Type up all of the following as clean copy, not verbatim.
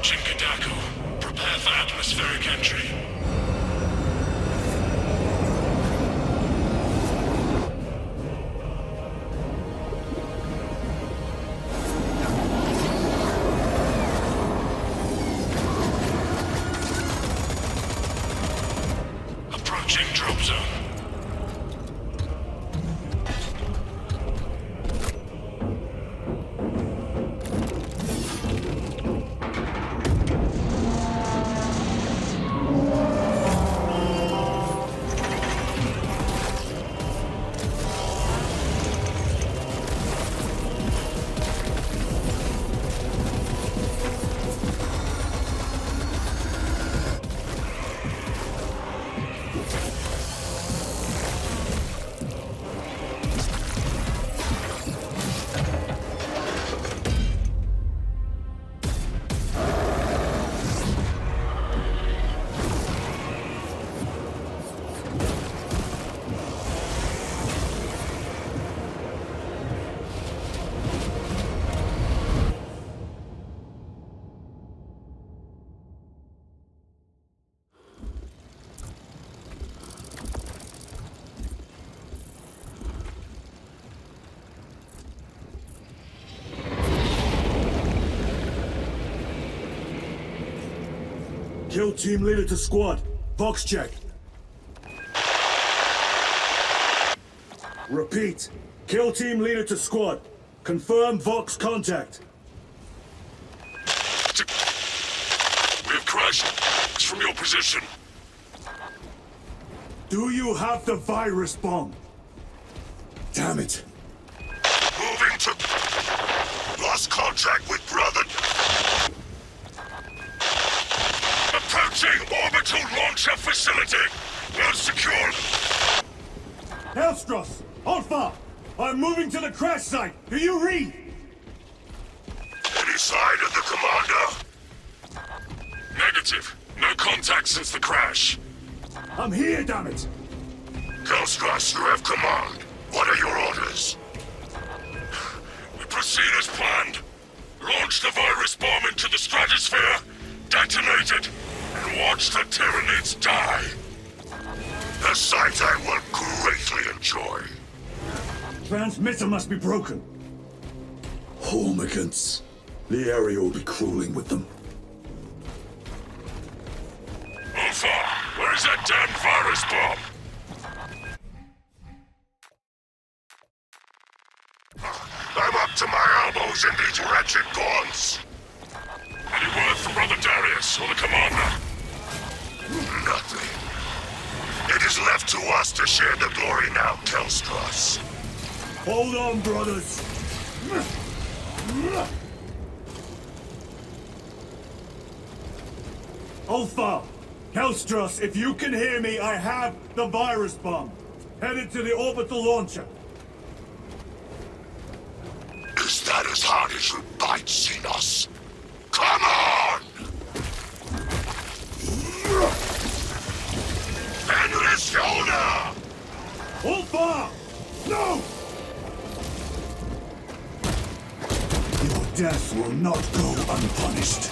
Approaching Kadaku. Prepare for atmospheric entry. Approaching drop zone. Kill team leader to squad. Vox check. Repeat. Kill team leader to squad. Confirm Vox contact. We have crashed. It's from your position. Do you have the virus bomb? Damn it. Moving to... Lost contact with brother. Approaching orbital launcher facility. Well secured. Hellstross! Alpha! I'm moving to the crash site! Do you read? Any sign of the commander? Negative. No contact since the crash. I'm here, damn it! Hellstross, you have command. What are your orders? We proceed as planned. Launch the virus bomb into the stratosphere, detonate it, and watch the Tyranids die. A sight I will greatly enjoy. Transmitter must be broken. Hormigans. The area will be crawling with them. Alpha, where is that damn virus bomb? I'm up to my elbows in these wretched bonds. Any word from Brother Darius or the commander? Nothing. It is left to us to share the glory now, Hellstross. Hold on, brothers. Alpha! Hellstross, if you can hear me, I have the virus bomb. Headed to the orbital launcher. Is that as hard as you bite, Xenos? Come on! Enrisiona! Alpha! No! Your death will not go unpunished.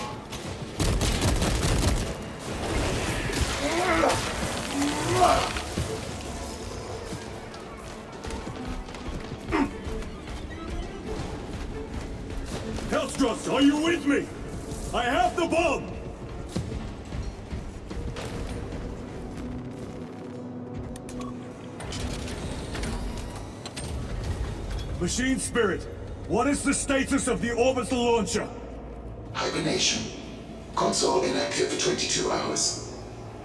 Hellstross, are you with me? I have the bomb! Machine Spirit, what is the status of the orbital launcher? Hibernation. Console inactive for 22 hours.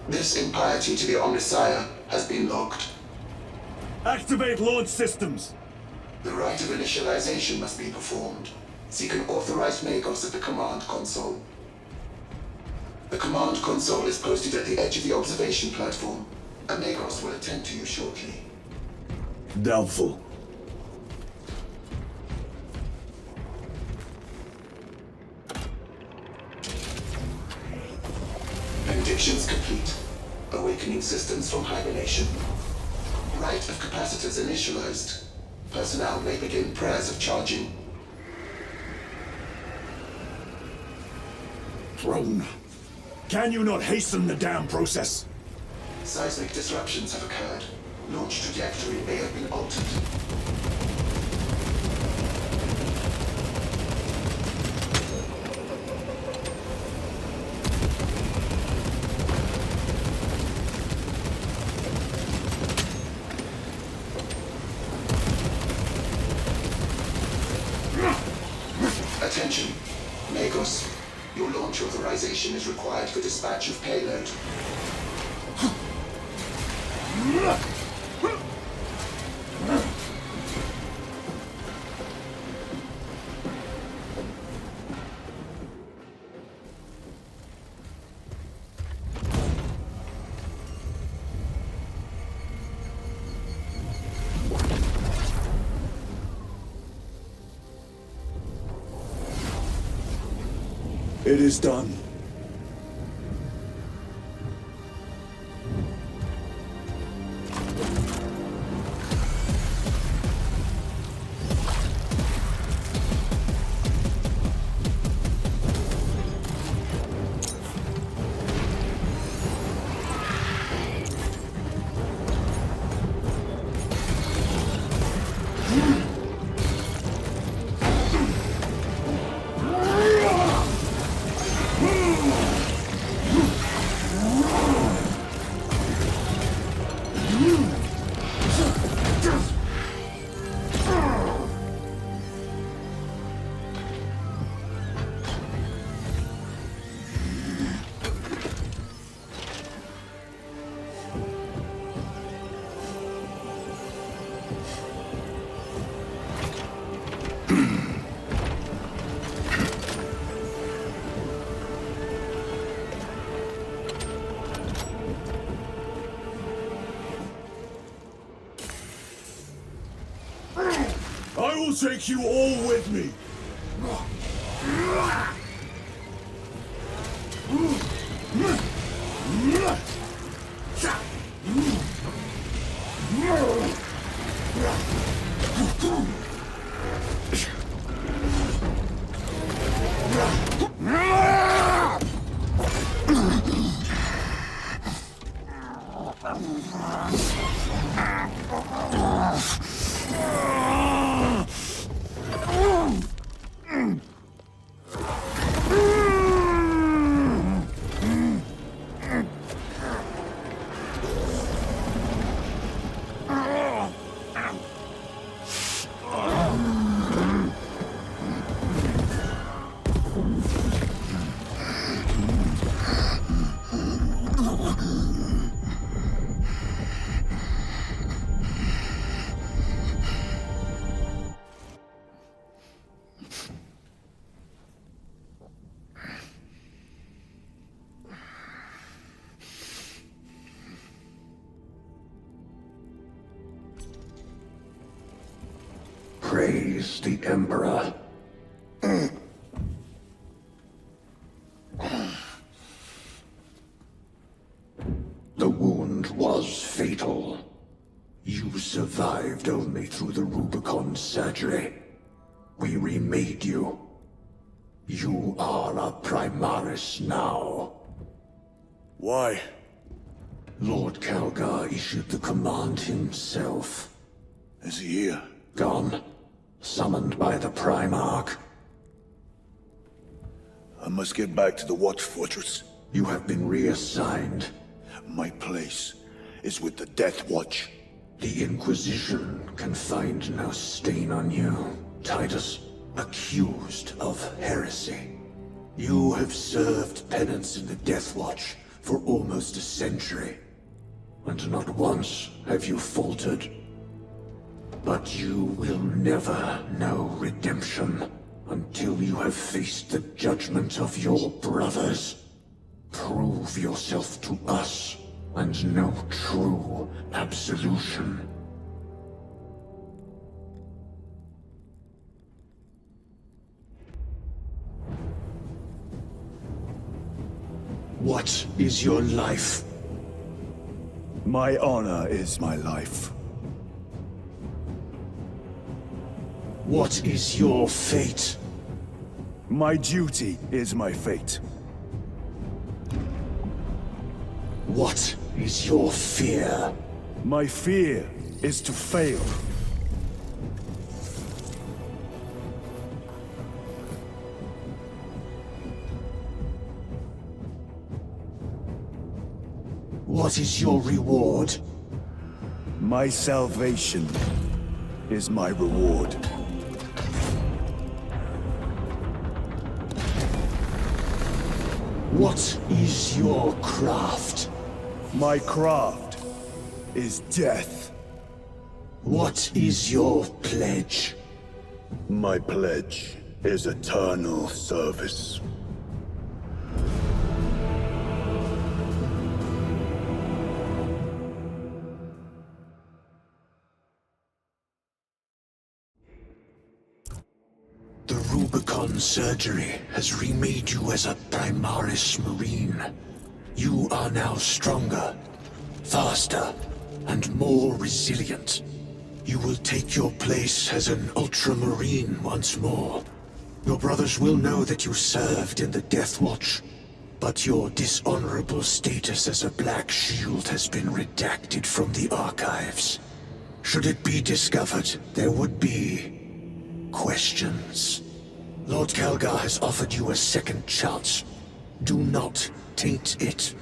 This impiety to the Omnisire has been logged. Activate launch systems. The rite of initialization must be performed. Seek an authorized Magos at the command console. The command console is posted at the edge of the observation platform. A Magos will attend to you shortly. Doubtful. Benedictions complete. Awakening systems from hibernation. Rite of capacitors initialized. Personnel may begin prayers of charging. Throne. Can you not hasten the damn process? Seismic disruptions have occurred. Launch trajectory may have been altered. Attention. Magos. Your launch authorization is required for dispatch of payload. It is done. I will take you all with me. Praise the Emperor. The wound was fatal. You survived only through the Rubicon surgery. We remade you. You are a Primaris now. Why? Lord Calgar issued the command himself. Is he here? Gone. Summoned by the Primarch. I must get back to the Watch Fortress. You have been reassigned. My place is with the Deathwatch. The Inquisition can find no stain on you, Titus, accused of heresy. You have served penance in the Deathwatch for almost a century, and not once have you faltered. But you will never know redemption until you have faced the judgment of your brothers. Prove yourself to us and know true absolution. What is your life? My honor is my life. What is your fate? My duty is my fate. What is your fear? My fear is to fail. What is your reward? My salvation is my reward. What is your craft? My craft is death. What is your pledge? My pledge is eternal service. The Rubicon surgery has remade you as a Primaris Marine. You are now stronger, faster, and more resilient. You will take your place as an Ultramarine once more. Your brothers will know that you served in the Deathwatch, but your dishonorable status as a Black Shield has been redacted from the archives. Should it be discovered, there would be questions. Lord Calgar has offered you a second chance. Do not taint it.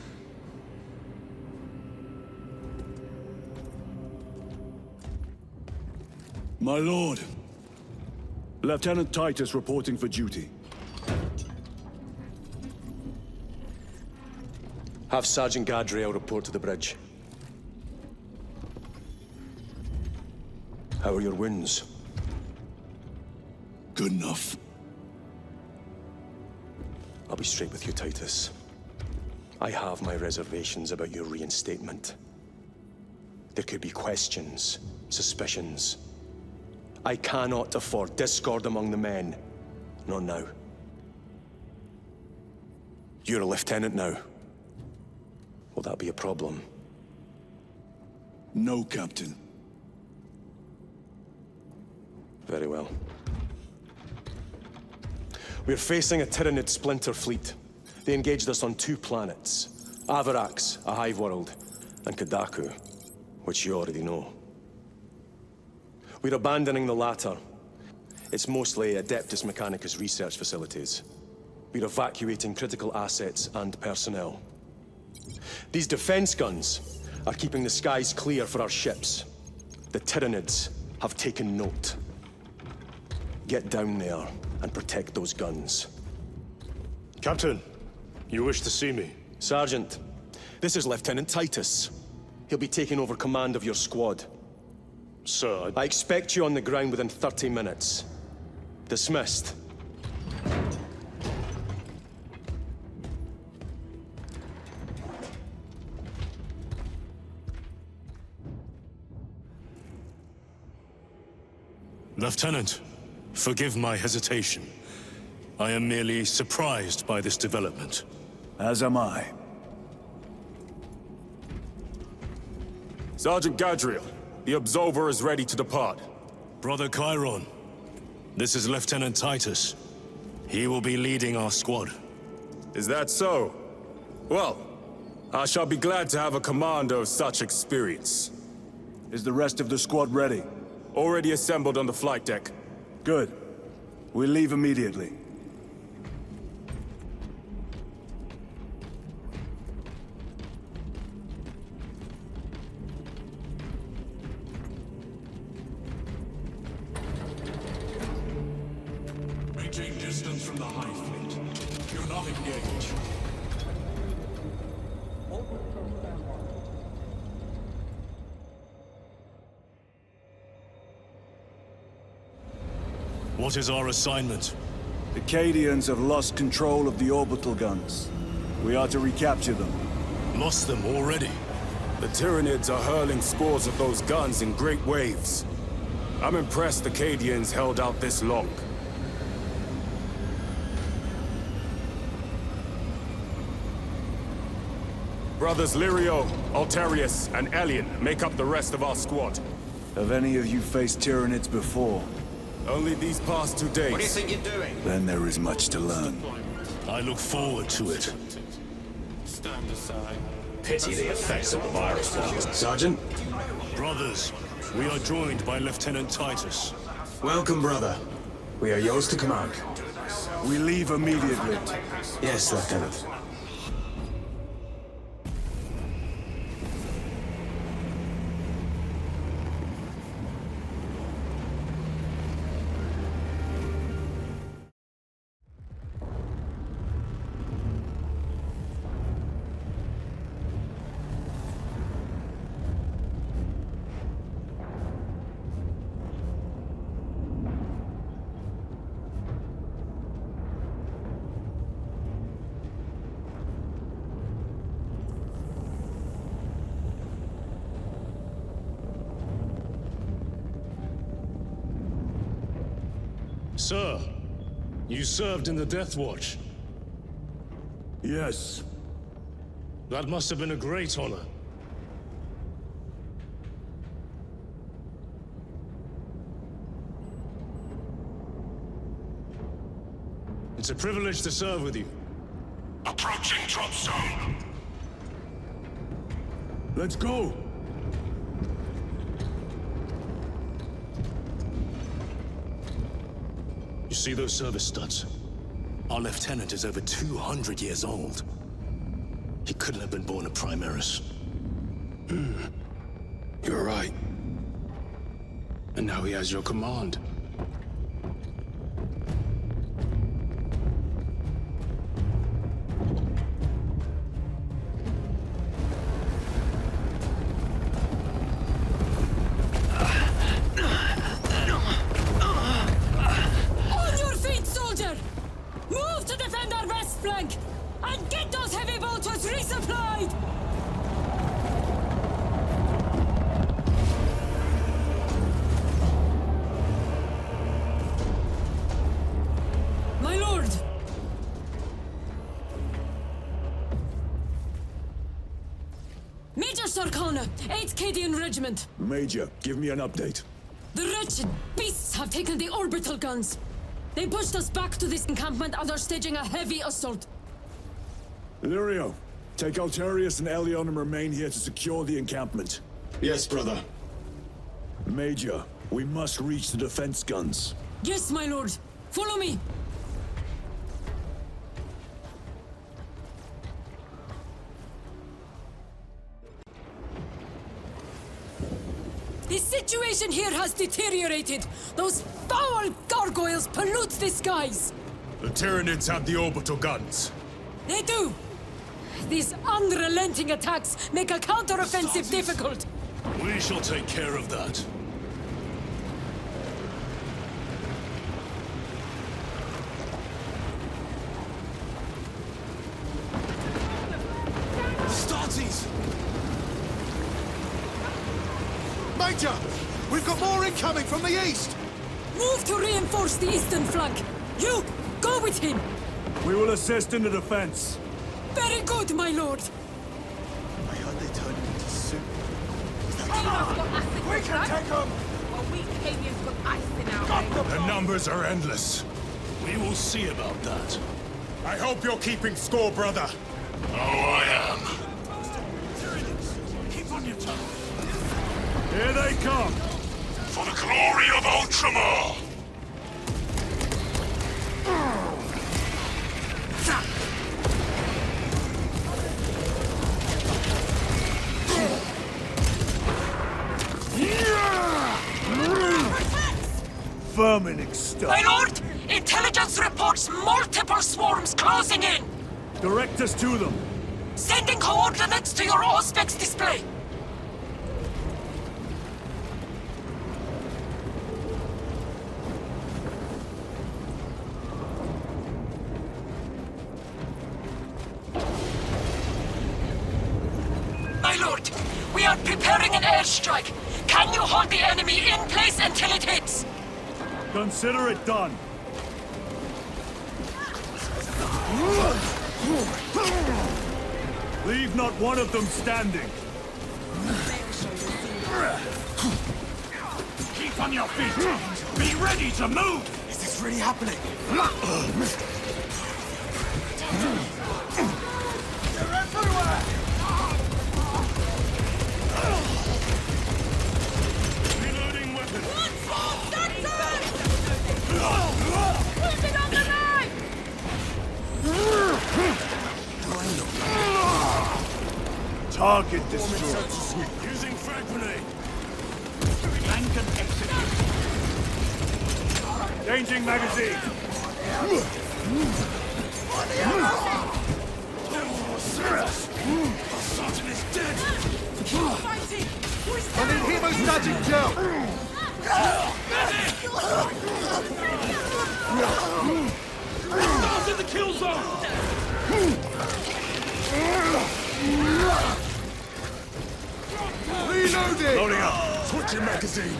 My lord. Lieutenant Titus reporting for duty. Have Sergeant Gadriel report to the bridge. How are your wounds? Good enough. I'll be straight with you, Titus. I have my reservations about your reinstatement. There could be questions, suspicions. I cannot afford discord among the men. Not now. You're a lieutenant now. Will that be a problem? No, Captain. Very well. We're facing a Tyranid splinter fleet. They engaged us on 2 planets. Avarax, a hive world, and Kadaku, which you already know. We're abandoning the latter. It's mostly Adeptus Mechanicus research facilities. We're evacuating critical assets and personnel. These defense guns are keeping the skies clear for our ships. The Tyranids have taken note. Get down there and protect those guns. Captain, you wish to see me? Sergeant, this is Lieutenant Titus. He'll be taking over command of your squad. Sir, I expect you on the ground within 30 minutes. Dismissed. Lieutenant, forgive my hesitation. I am merely surprised by this development. As am I. Sergeant Gadriel, the Absolver is ready to depart. Brother Chiron, this is Lieutenant Titus. He will be leading our squad. Is that so? Well, I shall be glad to have a commander of such experience. Is the rest of the squad ready? Already assembled on the flight deck. Good. We'll leave immediately. Maintain distance from the hive fleet. Do not engage. What is our assignment? The Cadians have lost control of the orbital guns. We are to recapture them. Lost them already? The Tyranids are hurling spores of those guns in great waves. I'm impressed the Cadians held out this long. Brothers Lirio, Altarius, and Elian make up the rest of our squad. Have any of you faced Tyranids before? Only these past 2 days. What do you think you're doing? Then there is much to learn. I look forward to it. Stand aside. Pity the effects of the virus bombs. Sergeant? Brothers, we are joined by Lieutenant Titus. Welcome, brother. We are yours to command. We leave immediately. Yes, Lieutenant. Sir, you served in the Deathwatch. Yes. That must have been a great honor. It's a privilege to serve with you. Approaching drop zone. Let's go! You see those service studs? Our lieutenant is over 200 years old. He couldn't have been born a Primaris. You're right. And now he has your command. Regiment. Major, give me an update. The wretched beasts have taken the orbital guns. They pushed us back to this encampment and are staging a heavy assault. Illyrio, take Altarius and Elion and remain here to secure the encampment. Yes, brother. Major, we must reach the defense guns. Yes, my lord. Follow me. The situation here has deteriorated. Those foul gargoyles pollute the skies. The Tyranids have the orbital guns. They do. These unrelenting attacks make a counteroffensive difficult. We shall take care of that. Starties! Major! We've got more incoming from the east! Move to reinforce the eastern flank. You, go with him. We will assist in the defense. Very good, my lord. I heard they turned into soup. We can take them! Well, we Acadians put ice in our way. The numbers are endless. We will see about that. I hope you're keeping score, brother. Oh, I am. Keep on your toes. Here they come! For the glory of Ultramar! Vermin exterminate. My lord, intelligence reports multiple swarms closing in. Direct us to them. Sending coordinates to your Auspex display. My lord, we are preparing an airstrike. Can you hold the enemy in place until it hits? Consider it done. Leave not one of them standing. Keep on your feet! Be ready to move! Is this really happening? They're everywhere! Target destroyed. Using frag grenade. Changing magazine. Sergeant is dead. Fighting! I need hemostatic gel! Stars in the kill zone. Reloading! Loading up. Switching magazine.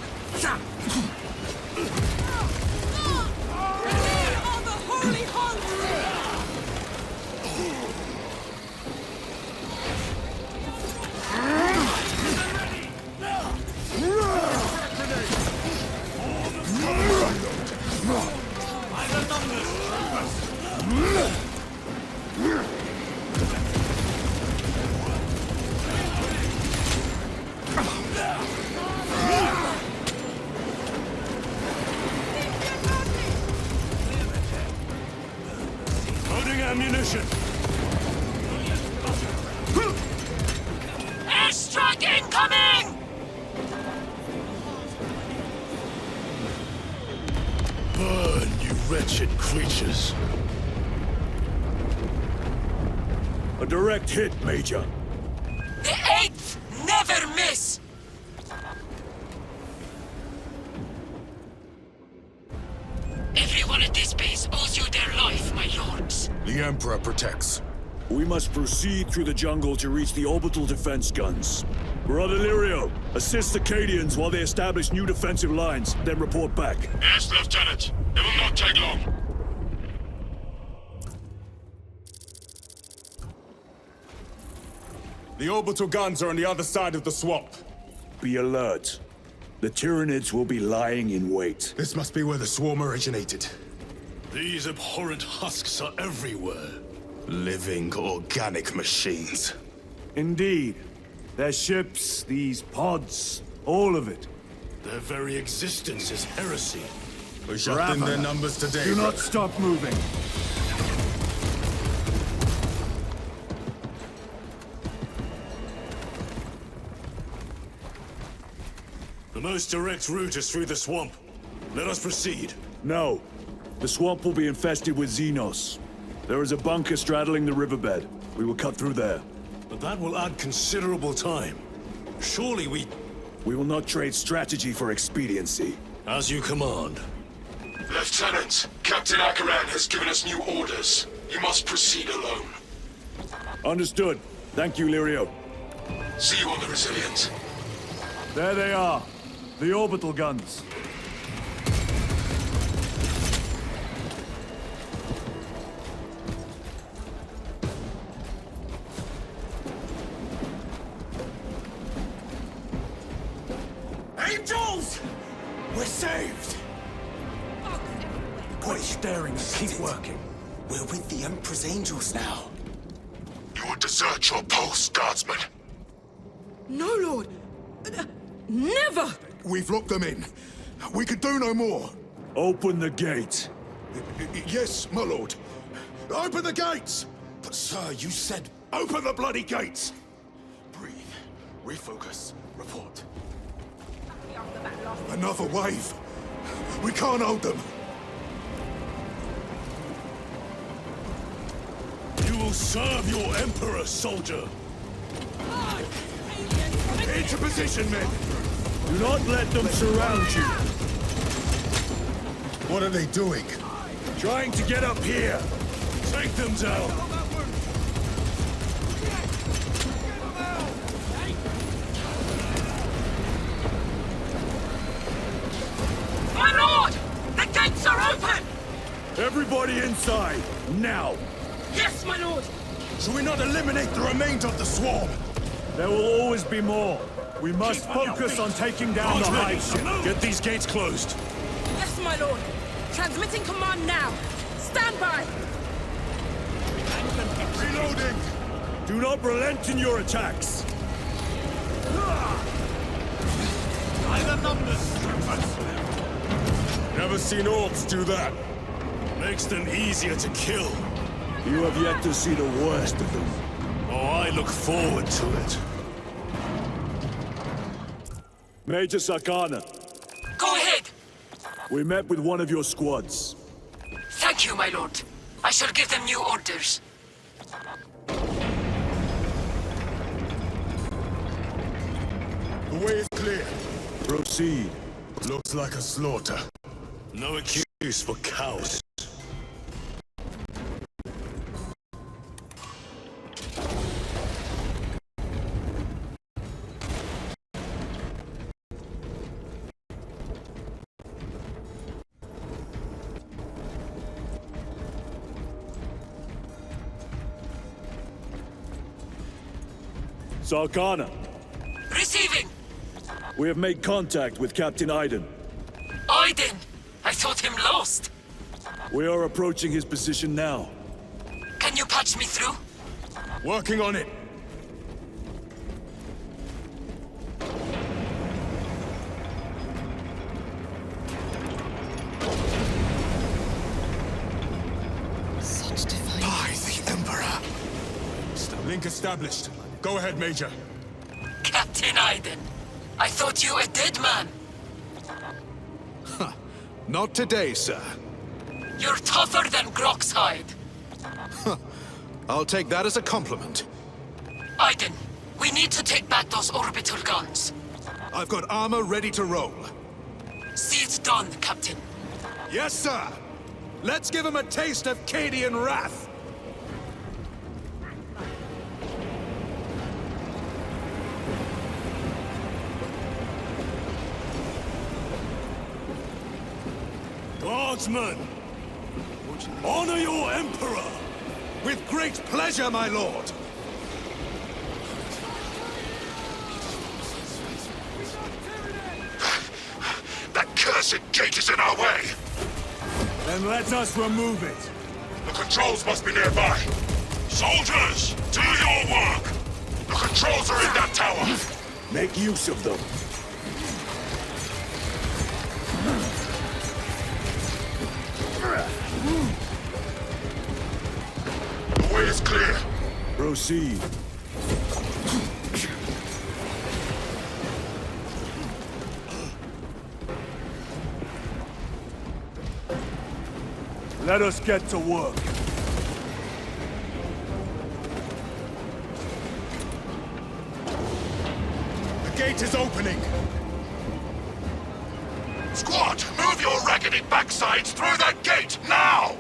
Oh, the holy hunt! Loading ammunition. Airstrike incoming! Burn, you wretched creatures. A direct hit, Major. The 8th never miss! Everyone at this base owes you their life, my lords. The Emperor protects. We must proceed through the jungle to reach the orbital defense guns. Brother Lirio, assist the Cadians while they establish new defensive lines, then report back. Yes, Lieutenant. It will not take long. The orbital guns are on the other side of the swamp. Be alert. The Tyranids will be lying in wait. This must be where the swarm originated. These abhorrent husks are everywhere. Living organic machines. Indeed. Their ships, these pods, all of it. Their very existence is heresy. We shut in their numbers today. Do not stop moving. The most direct route is through the swamp. Let us proceed. No. The swamp will be infested with Xenos. There is a bunker straddling the riverbed. We will cut through there. But that will add considerable time. Surely we... We will not trade strategy for expediency. As you command. Lieutenant, Captain Akaran has given us new orders. You must proceed alone. Understood. Thank you, Lirio. See you on the Resilient. There they are. The orbital guns. Angels! We're saved! Quit staring and keep working. We're with the Emperor's angels now. You will desert your post, Guardsman. No, Lord! Never! We've locked them in. We can do no more. Open the gate. Yes, my lord. Open the gates! But sir, you said... Open the bloody gates! Breathe. Refocus. Report. Another wave. We can't hold them. You will serve your Emperor, soldier. Into position, men. Do not let them surround you. What are they doing? Trying to get up here. Take them down. My lord! The gates are open! Everybody inside, now! Yes, my lord! Shall we not eliminate the remainder of the swarm? There will always be more. We must focus on taking down the hive ship. Get these gates closed. Yes, my lord! Transmitting command now! Stand by! Reloading! Do not relent in your attacks. Never seen orcs do that. Makes them easier to kill. You have yet to see the worst of them. Oh, I look forward to it. Major Sakana, Go ahead. we met with one of your squads. Thank you, my lord. I shall give them new orders. The way is clear. Proceed. Looks like a slaughter. No excuse for cowards. Sakana, Receiving. we have made contact with Captain Iden. Aiden. I thought him lost. We are approaching his position now. Can you patch me through? Working on it. Such defiance. By the Emperor. Link established. Go ahead, Major. Captain Aiden. I thought you a dead man. Not today, sir. You're tougher than Grok's hide. I'll take that as a compliment. Aiden, we need to take back those orbital guns. I've got armor ready to roll. See it done, Captain. Yes, sir! Let's give him a taste of Cadian wrath! Guardsmen! Honor your Emperor! With great pleasure, my lord! That cursed gate is in our way! Then let us remove it! The controls must be nearby! Soldiers, do your work! The controls are in that tower! Make use of them. The way is clear! Proceed. Let us get to work. The gate is opening. Squad, move your raggedy backsides through that gate, now!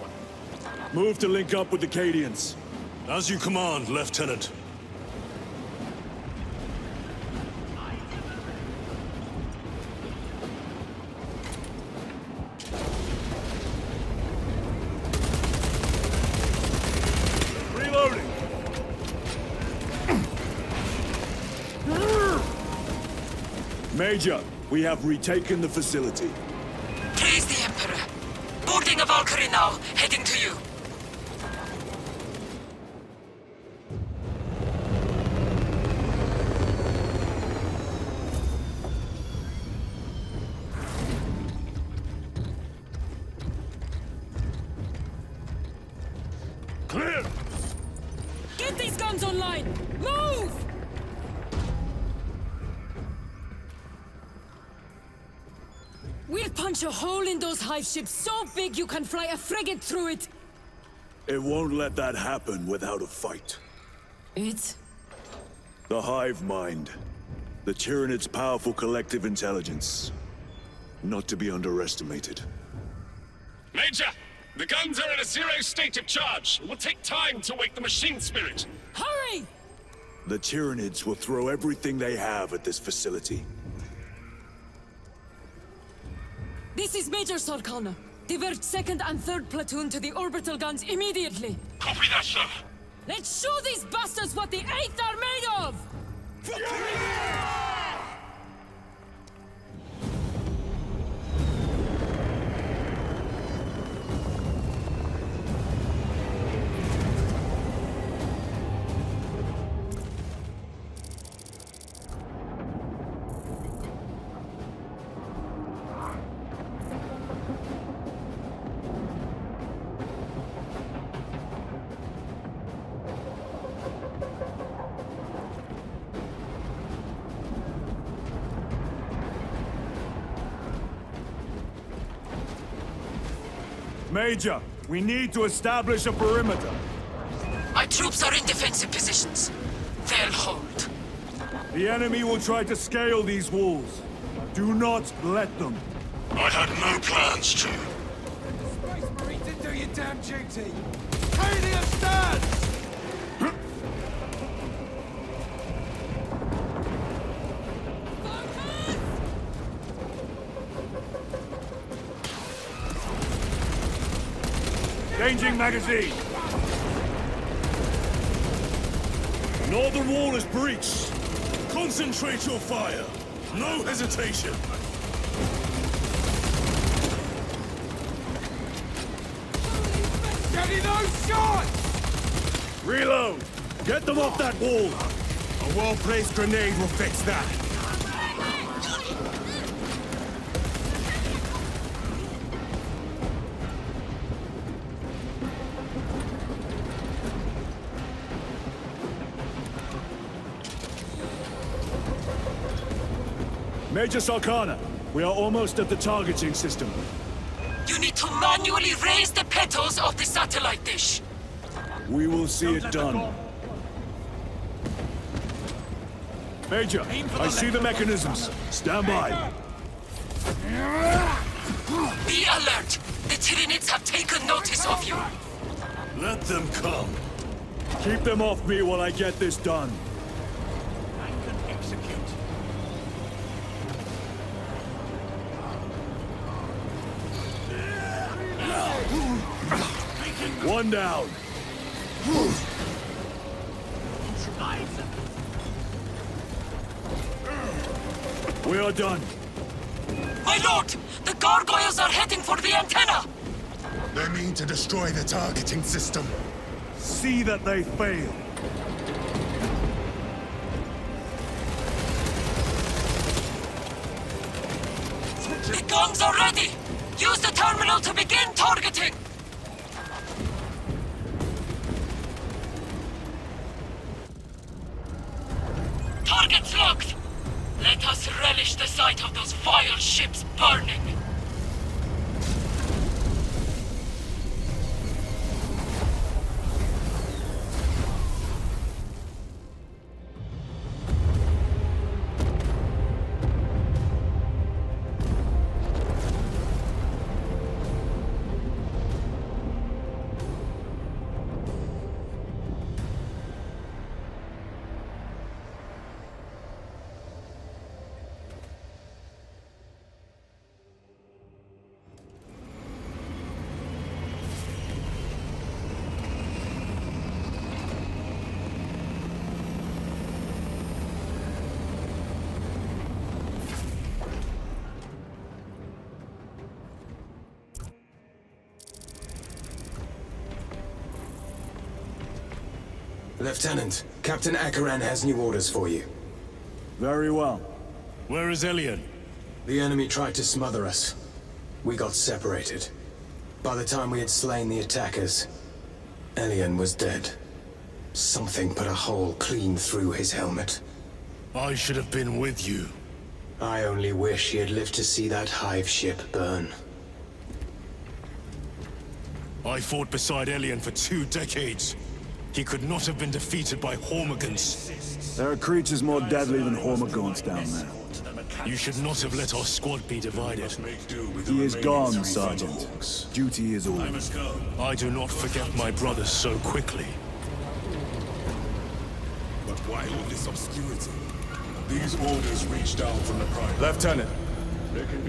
Move to link up with the Cadians. As you command, Lieutenant. Reloading! Major, we have retaken the facility. Praise the Emperor. Boarding a Valkyrie now, heading to you. Clear! Get these guns online! Move! We'll punch a hole in those hive ships so big you can fly a frigate through it! It won't let that happen without a fight. It? The hive mind. The Tyranid's powerful collective intelligence. Not to be underestimated. Major! The guns are in a zero state of charge. It will take time to wake the machine spirit. Hurry! The Tyranids will throw everything they have at this facility. This is Major Sarkana. Divert 2nd and 3rd platoon to the orbital guns immediately. Copy that, sir. Let's show these bastards what the 8th are made of! Major, we need to establish a perimeter. My troops are in defensive positions. They'll hold. The enemy will try to scale these walls. Do not let them. I had no plans to. Space Marine didn't do your damn duty! Cadia stands! Changing magazine. Northern wall is breached. Concentrate your fire. No hesitation. Getting those shots! Reload. Get them off that wall. A well-placed grenade will fix that. Major Sarkana, we are almost at the targeting system. You need to manually raise the petals of the satellite dish. We will see it done. Major, I see the mechanisms. Stand by. Be alert! The Tyranids have taken notice of you. Let them come. Keep them off me while I get this done. One down. We are done. My lord! The gargoyles are heading for the antenna! They mean to destroy the targeting system. See that they fail. The guns are ready! Use the terminal to begin targeting! Targets locked! Let us relish the sight of those vile ships burning! Lieutenant, Captain Akaran has new orders for you. Very well. Where is Elian? The enemy tried to smother us. We got separated. By the time we had slain the attackers, Elian was dead. Something put a hole clean through his helmet. I should have been with you. I only wish he had lived to see that hive ship burn. I fought beside Elian for 2 decades. He could not have been defeated by Hormigons. There are creatures more deadly than Hormigons down there. You should not have let our squad be divided. He is gone, Sergeant. Duty is all. I do not forget my brothers so quickly. But why all this obscurity? These orders reached down from the Prime. Lieutenant,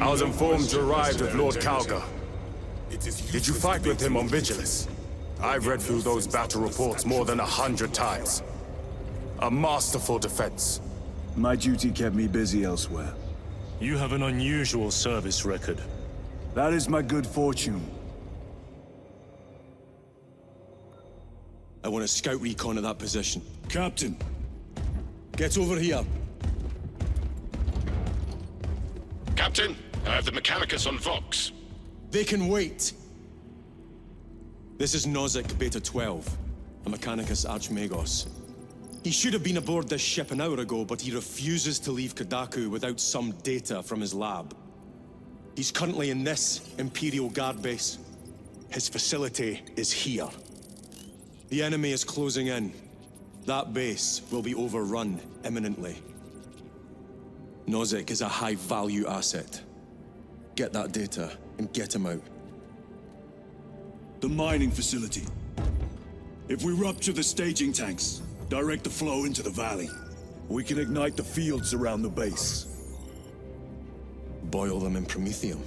I was informed you arrived with Lord Kalga. Did you fight with him on Vigilus? I've read through those battle reports more than 100 times. A masterful defense. My duty kept me busy elsewhere. You have an unusual service record. That is my good fortune. I want a scout recon of that position. Captain. Get over here. Captain, I have the Mechanicus on Vox. They can wait. This is Nozick Beta 12, a Mechanicus Archmagos. He should have been aboard this ship an hour ago, but he refuses to leave Kadaku without some data from his lab. He's currently in this Imperial Guard base. His facility is here. The enemy is closing in. That base will be overrun imminently. Nozick is a high-value asset. Get that data and get him out. The mining facility. If we rupture the staging tanks, direct the flow into the valley, we can ignite the fields around the base. Boil them in promethium.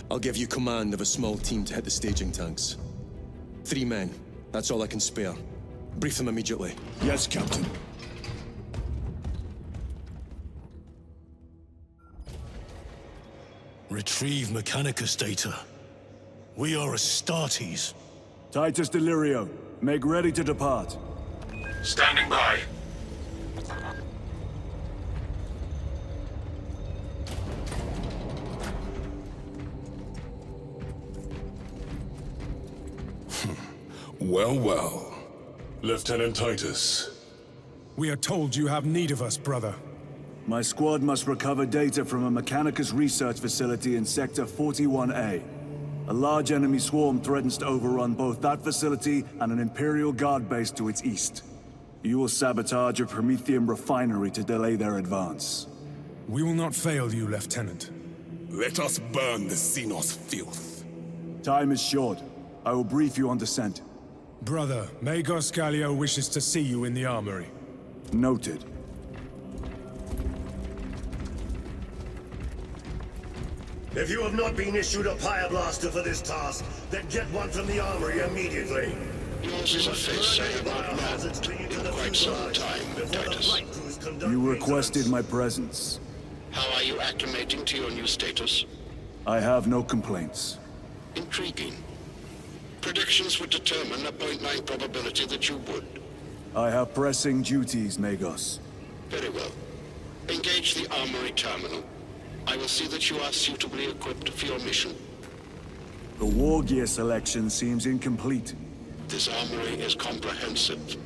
I'll give you command of a small team to hit the staging tanks. 3 men. That's all I can spare. Brief them immediately. Yes, Captain. Retrieve Mechanicus data. We are Astartes. Titus Delirio, make ready to depart. Standing by. Well, well. Lieutenant Titus. We are told you have need of us, brother. My squad must recover data from a Mechanicus research facility in Sector 41A. A large enemy swarm threatens to overrun both that facility and an Imperial Guard base to its east. You will sabotage a Promethium refinery to delay their advance. We will not fail you, Lieutenant. Let us burn the Xenos filth. Time is short. I will brief you on descent. Brother, Magos Gallio wishes to see you in the armory. Noted. If you have not been issued a Pyre-blaster for this task, then get one from the armory immediately. Yours is a face say about man in quite some time, Titus. You requested my presence. How are you acclimating to your new status? I have no complaints. Intriguing. Predictions would determine a 0.9 probability that you would. I have pressing duties, Magos. Very well. Engage the armory terminal. I will see that you are suitably equipped for your mission. The war gear selection seems incomplete. This armory is comprehensive,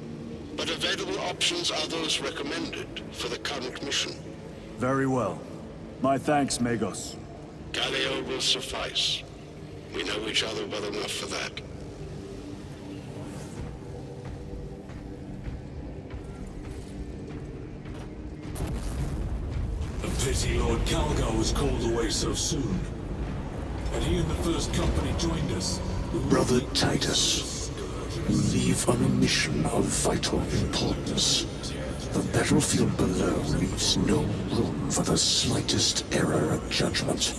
but available options are those recommended for the current mission. Very well. My thanks, Magos. Gallio will suffice. We know each other well enough for that. A pity Lord Calgar was called away so soon. But he and the first company joined us. Brother Titus, you leave on a mission of vital importance. The battlefield below leaves no room for the slightest error of judgment.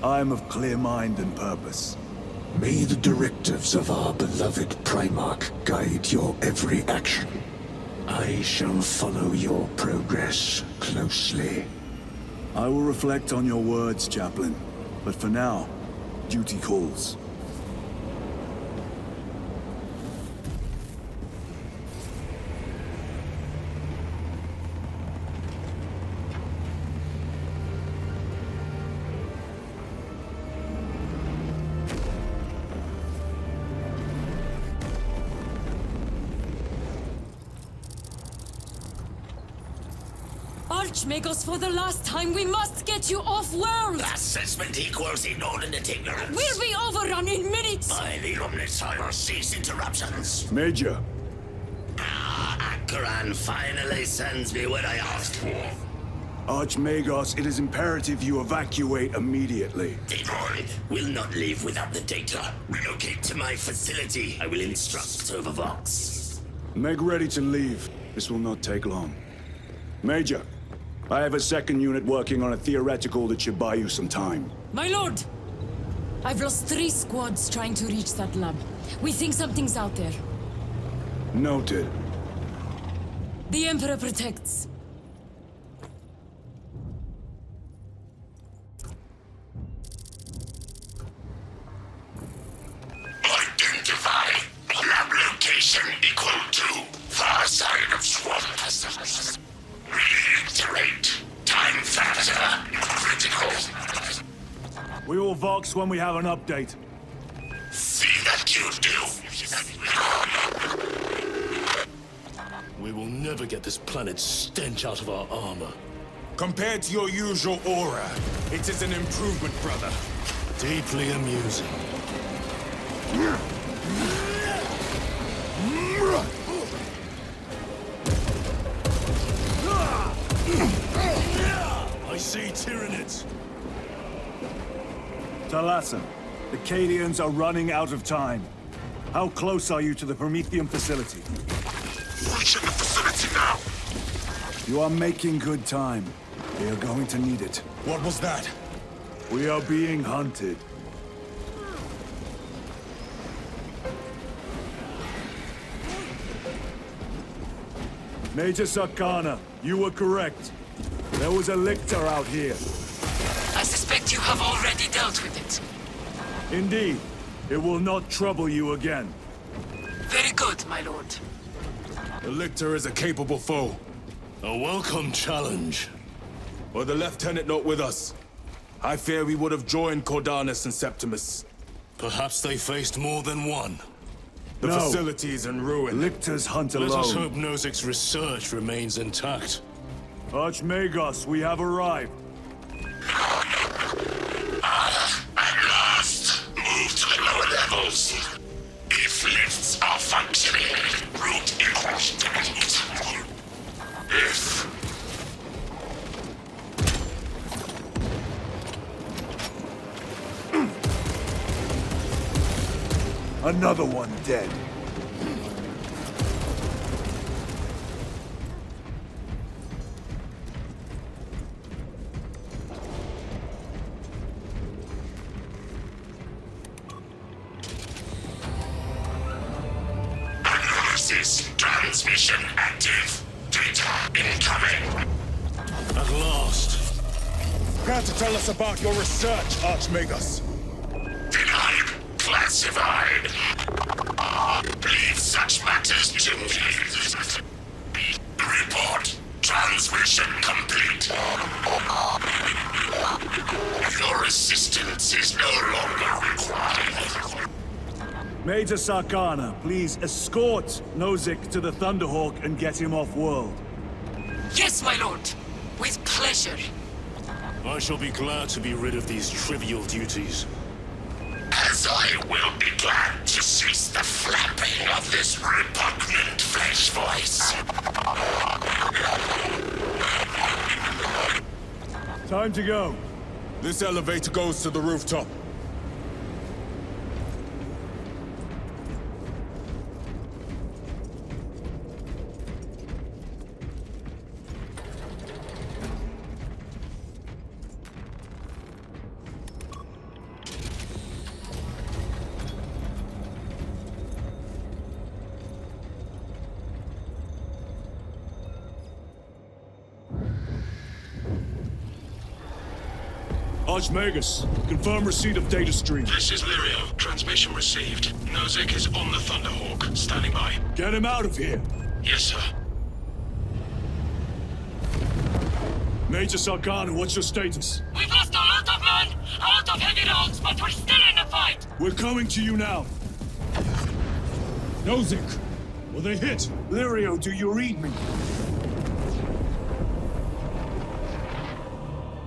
I am of clear mind and purpose. May the directives of our beloved Primarch guide your every action. I shall follow your progress closely. I will reflect on your words, Chaplain. But for now, duty calls. Archmagos, for the last time, we must get you off-world! Assessment equals inordinate ignorance. We'll be overrun in minutes! By the Omnissiah, cease interruptions. Major. Akran finally sends me what I asked for. Archmagos, it is imperative you evacuate immediately. Detroit will not leave without the data. Relocate to my facility. I will instruct Servervox. Make ready to leave. This will not take long. Major, I have a second unit working on a theoretical that should buy you some time. My lord! I've lost 3 squads trying to reach that lab. We think something's out there. Noted. The Emperor protects. Identify. Lab location equal to far side of swamp. Reiterate. Time factor critical. We will Vox when we have an update. See that you do. We will never get this planet's stench out of our armor. Compared to your usual aura, it is an improvement, brother. Deeply amusing. I see Tyranids. Talassa, the Cadians are running out of time. How close are you to the Prometheum facility? Reaching the facility now! You are making good time. They are going to need it. What was that? We are being hunted. Major Sarkana, you were correct. There was a lictor out here. I suspect you have already dealt with it. Indeed. It will not trouble you again. Very good, my lord. The lictor is a capable foe. A welcome challenge. Were the lieutenant not with us, I fear we would have joined Cordanus and Septimus. Perhaps they faced more than one. The No. facility is in ruin. Lictors hunt alone. Let us hope Nozik's research remains intact. Archmagos, we have arrived. At last, move to the lower levels. If lifts are functioning, route equals if... Another one dead. Analysis. Transmission active. Data incoming. At last. Prepare to tell us about your research, Archmagos. Denied. Classified. Leave such matters to me. Report. Transmission complete. Your assistance is no longer required. Major Sarkana, please escort Nozick to the Thunderhawk and get him off-world. Yes, my lord. With pleasure. I shall be glad to be rid of these trivial duties. As I will be glad to cease the flapping of this repugnant flesh voice. Time to go. This elevator goes to the rooftop. Archmagus, confirm receipt of data stream. This is Lirio. Transmission received. Nozick is on the Thunderhawk. Standing by. Get him out of here. Yes, sir. Major Sarkana, what's your status? We've lost a lot of men, a lot of heavy rounds, but we're still in the fight. We're coming to you now. Nozick, were they hit? Lirio, do you read me?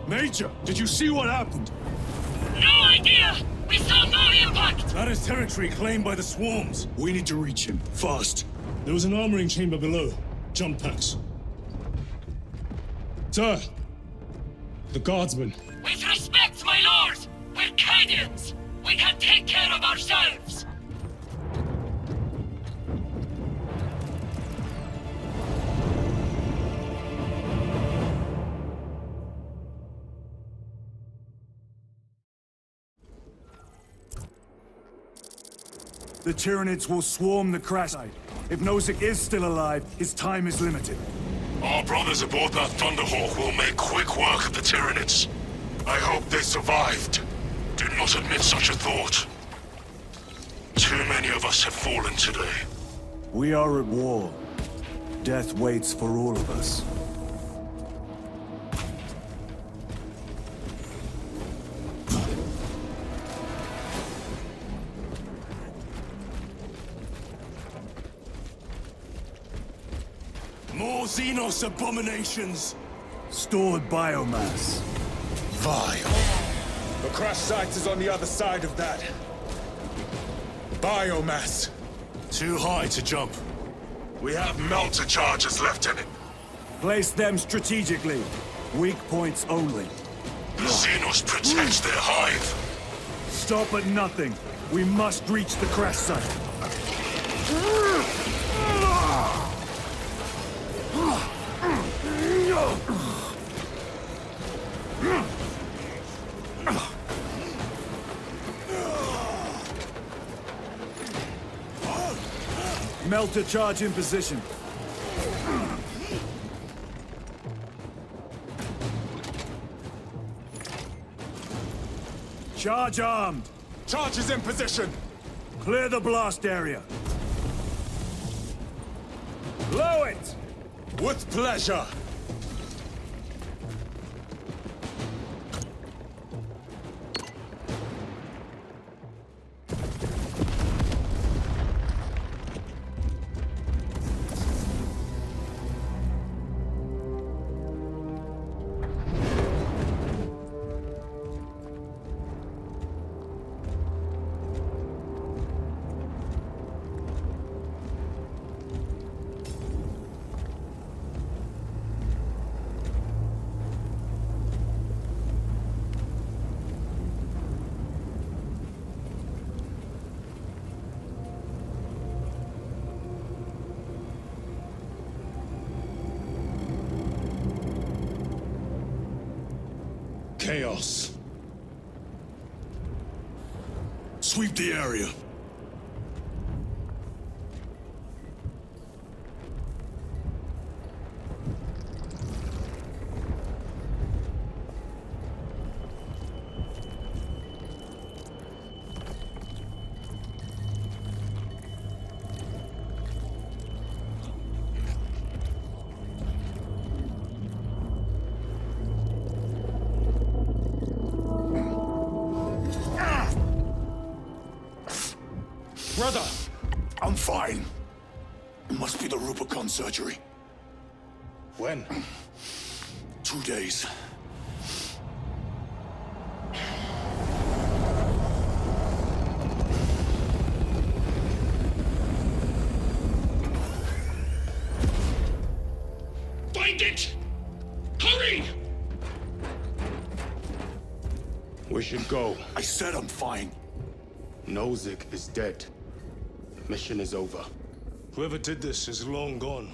Major, did you see what happened? No idea! We saw no impact! That is territory claimed by the swarms. We need to reach him, fast. There was an armoring chamber below. Jump packs. Sir! The guardsmen. With respect, my lord! We're Cadians! We can take care of ourselves! The Tyranids will swarm the crash site. If Nozick is still alive, his time is limited. Our brothers aboard that Thunderhawk will make quick work of the Tyranids. I hope they survived. Do not admit such a thought. Too many of us have fallen today. We are at war. Death waits for all of us. More Xenos abominations! Stored biomass. Vile. The crash site is on the other side of that. Biomass. Too high to jump. We have melter charges, Lieutenant. Place them strategically. Weak points only. The Xenos protects their hive. Stop at nothing. We must reach the crash site. Melter charge in position. Charge armed. Charge is in position. Clear the blast area. Blow it! With pleasure. Chaos. Sweep the area. Brother! I'm fine. It must be the Rubicon surgery. When? 2 days. Find it! Hurry! We should go. I said I'm fine. Nozick is dead. Mission is over. Whoever did this is long gone.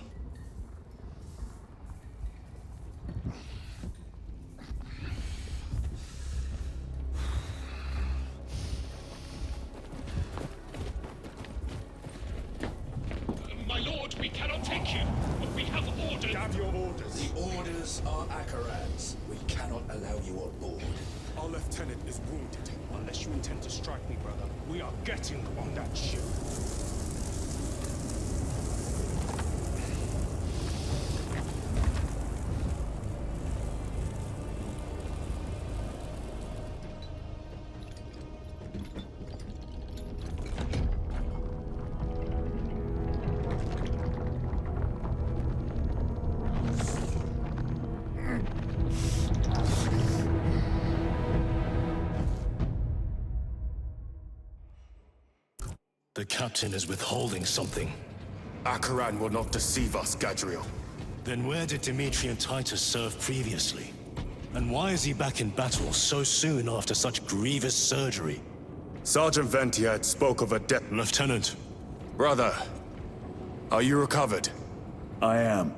My lord, we cannot take you. We have orders. Have your orders. The orders are Akaran's. We cannot allow you on board. Our lieutenant is wounded. Unless you intend to strike me, brother, we are getting on that ship. The captain is withholding something. Akaran will not deceive us, Gadriel. Then where did Demetrian Titus serve previously? And why is he back in battle so soon after such grievous surgery? Sergeant Ventiad spoke of a death... Lieutenant. Brother, are you recovered? I am.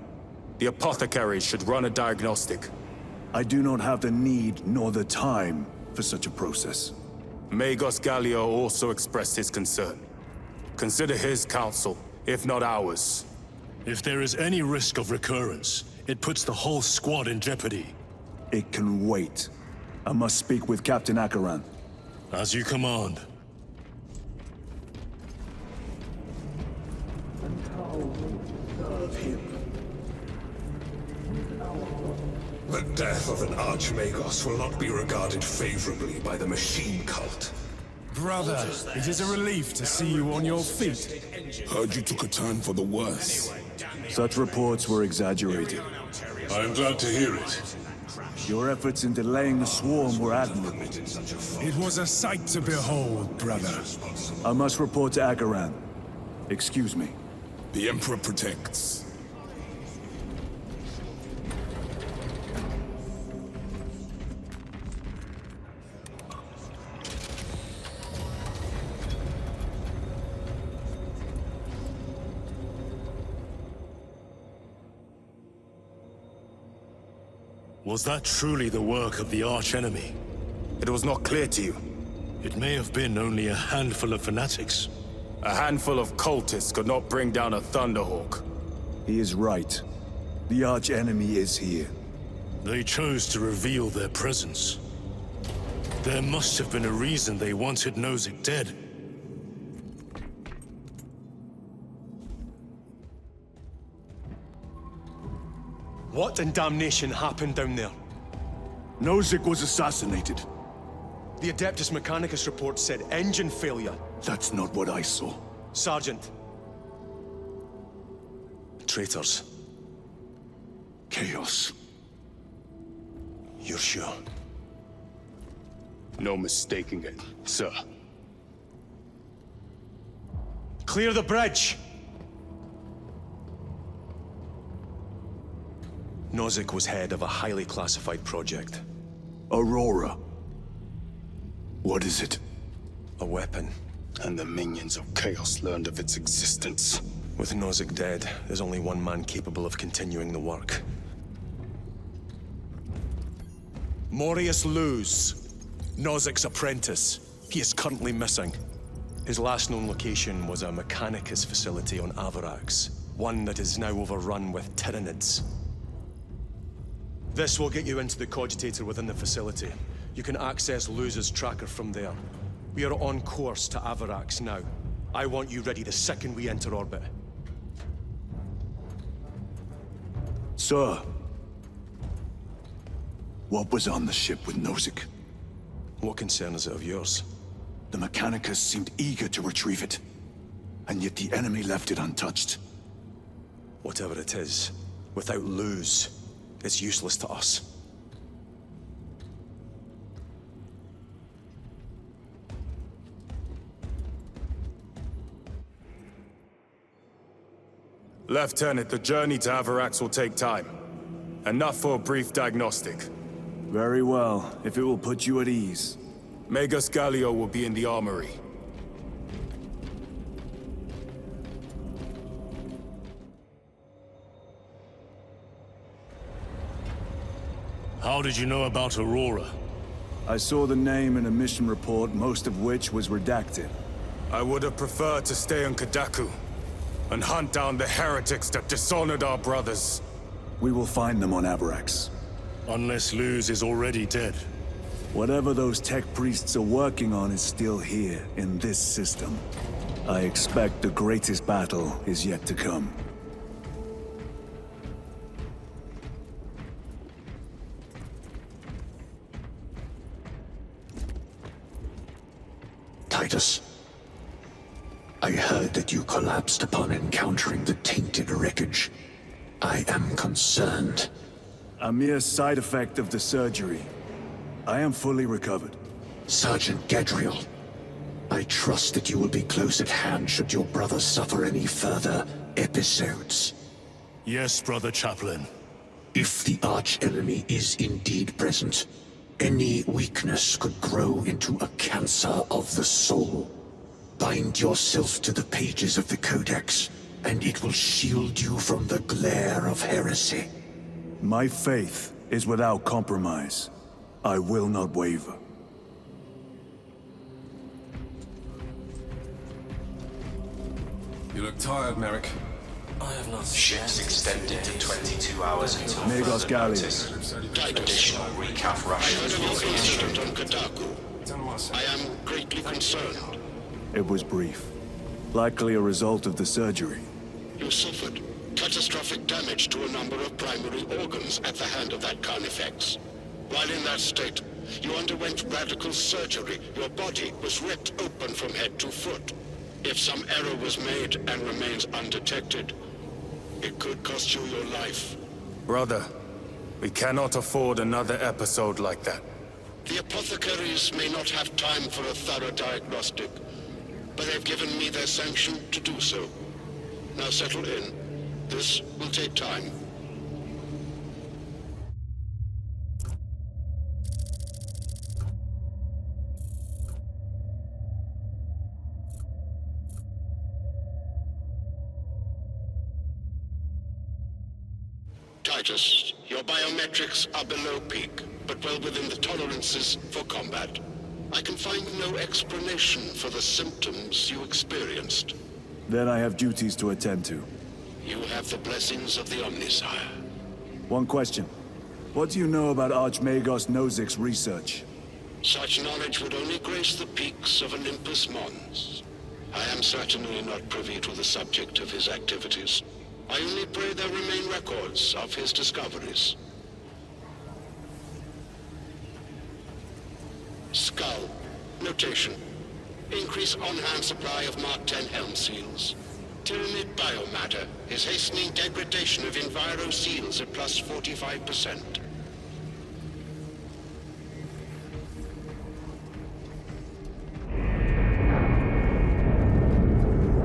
The apothecary should run a diagnostic. I do not have the need nor the time for such a process. Magos Gallio also expressed his concern. Consider his counsel, if not ours. If there is any risk of recurrence, it puts the whole squad in jeopardy. It can wait. I must speak with Captain Akaran. As you command. The death of an Archmagos will not be regarded favorably by the machine cult. Brother, it is a relief to see you on your feet. Heard you took a turn for the worse. Such reports were exaggerated. I am glad to hear it. Your efforts in delaying the swarm were admirable. It was a sight to behold, brother. I must report to Agaran. Excuse me. The Emperor protects. Was that truly the work of the archenemy? It was not clear to you. It may have been only a handful of fanatics. A handful of cultists could not bring down a Thunderhawk. He is right. The archenemy is here. They chose to reveal their presence. There must have been a reason they wanted Nozick dead. What in damnation happened down there? Nozick was assassinated. The Adeptus Mechanicus report said engine failure. That's not what I saw. Sergeant. Traitors. Chaos. You're sure? No mistaking it, sir. Clear the bridge! Nozick was head of a highly classified project. Aurora. What is it? A weapon. And the minions of Chaos learned of its existence. With Nozick dead, there's only one man capable of continuing the work. Morius Luz, Nozick's apprentice. He is currently missing. His last known location was a Mechanicus facility on Avarax, one that is now overrun with Tyranids. This will get you into the cogitator within the facility. You can access Luz's tracker from there. We are on course to Avarax now. I want you ready the second we enter orbit. Sir. What was on the ship with Nozick? What concern is it of yours? The Mechanicus seemed eager to retrieve it. And yet the enemy left it untouched. Whatever it is, without Luz, it's useless to us. Lieutenant, the journey to Avarax will take time. Enough for a brief diagnostic. Very well, if it will put you at ease. Magus Gallio will be in the armory. How did you know about Aurora? I saw the name in a mission report, most of which was redacted. I would have preferred to stay on Kadaku and hunt down the heretics that dishonored our brothers. We will find them on Avarax. Unless Luz is already dead. Whatever those tech priests are working on is still here, in this system. I expect the greatest battle is yet to come. Titus, I heard that you collapsed upon encountering the tainted wreckage. I am concerned. A mere side effect of the surgery. I am fully recovered. Sergeant Gadriel, I trust that you will be close at hand should your brother suffer any further episodes. Yes, Brother Chaplain. If the archenemy is indeed present, any weakness could grow into a cancer of the soul. Bind yourself to the pages of the Codex, and it will shield you from the glare of heresy. My faith is without compromise. I will not waver. You look tired, Merrick. I have not. Ships extended to 22 hours until Megos further notice. Additional recap rushes will be issued. On Kadaku. I am greatly concerned. It was brief. Likely a result of the surgery. You suffered catastrophic damage to a number of primary organs at the hand of that Carnifex. While in that state, you underwent radical surgery. Your body was ripped open from head to foot. If some error was made and remains undetected, it could cost you your life. Brother, We cannot afford another episode like that. The apothecaries may not have time for a thorough diagnostic, but they've given me their sanction to do so. Now settle in. This will take time. Titus, your biometrics are below peak, but well within the tolerances for combat. I can find no explanation for the symptoms you experienced. Then I have duties to attend to. You have the blessings of the Omnisire. One question. What do you know about Archmagos Nozik's research? Such knowledge would only grace the peaks of Olympus Mons. I am certainly not privy to the subject of his activities. I only pray there remain records of his discoveries. Skull. Notation. Increase on-hand supply of Mark 10 helm seals. Tyranid biomatter is hastening degradation of enviro seals at plus 45%.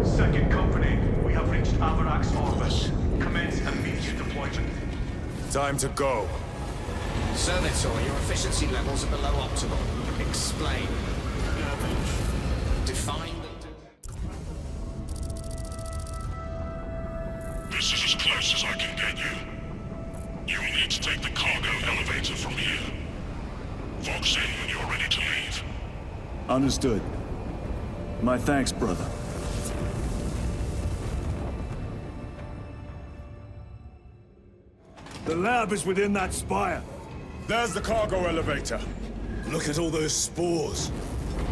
Second company, we have reached Avarax's orbit. Commence immediate deployment. Time to go. Servitor, your efficiency levels are below optimal. Explain. Define This is as close as I can get you. You will need to take the cargo elevator from here. Vox in when you're ready to leave. Understood. My thanks, brother. The lab is within that spire. There's the cargo elevator. Look at all those spores.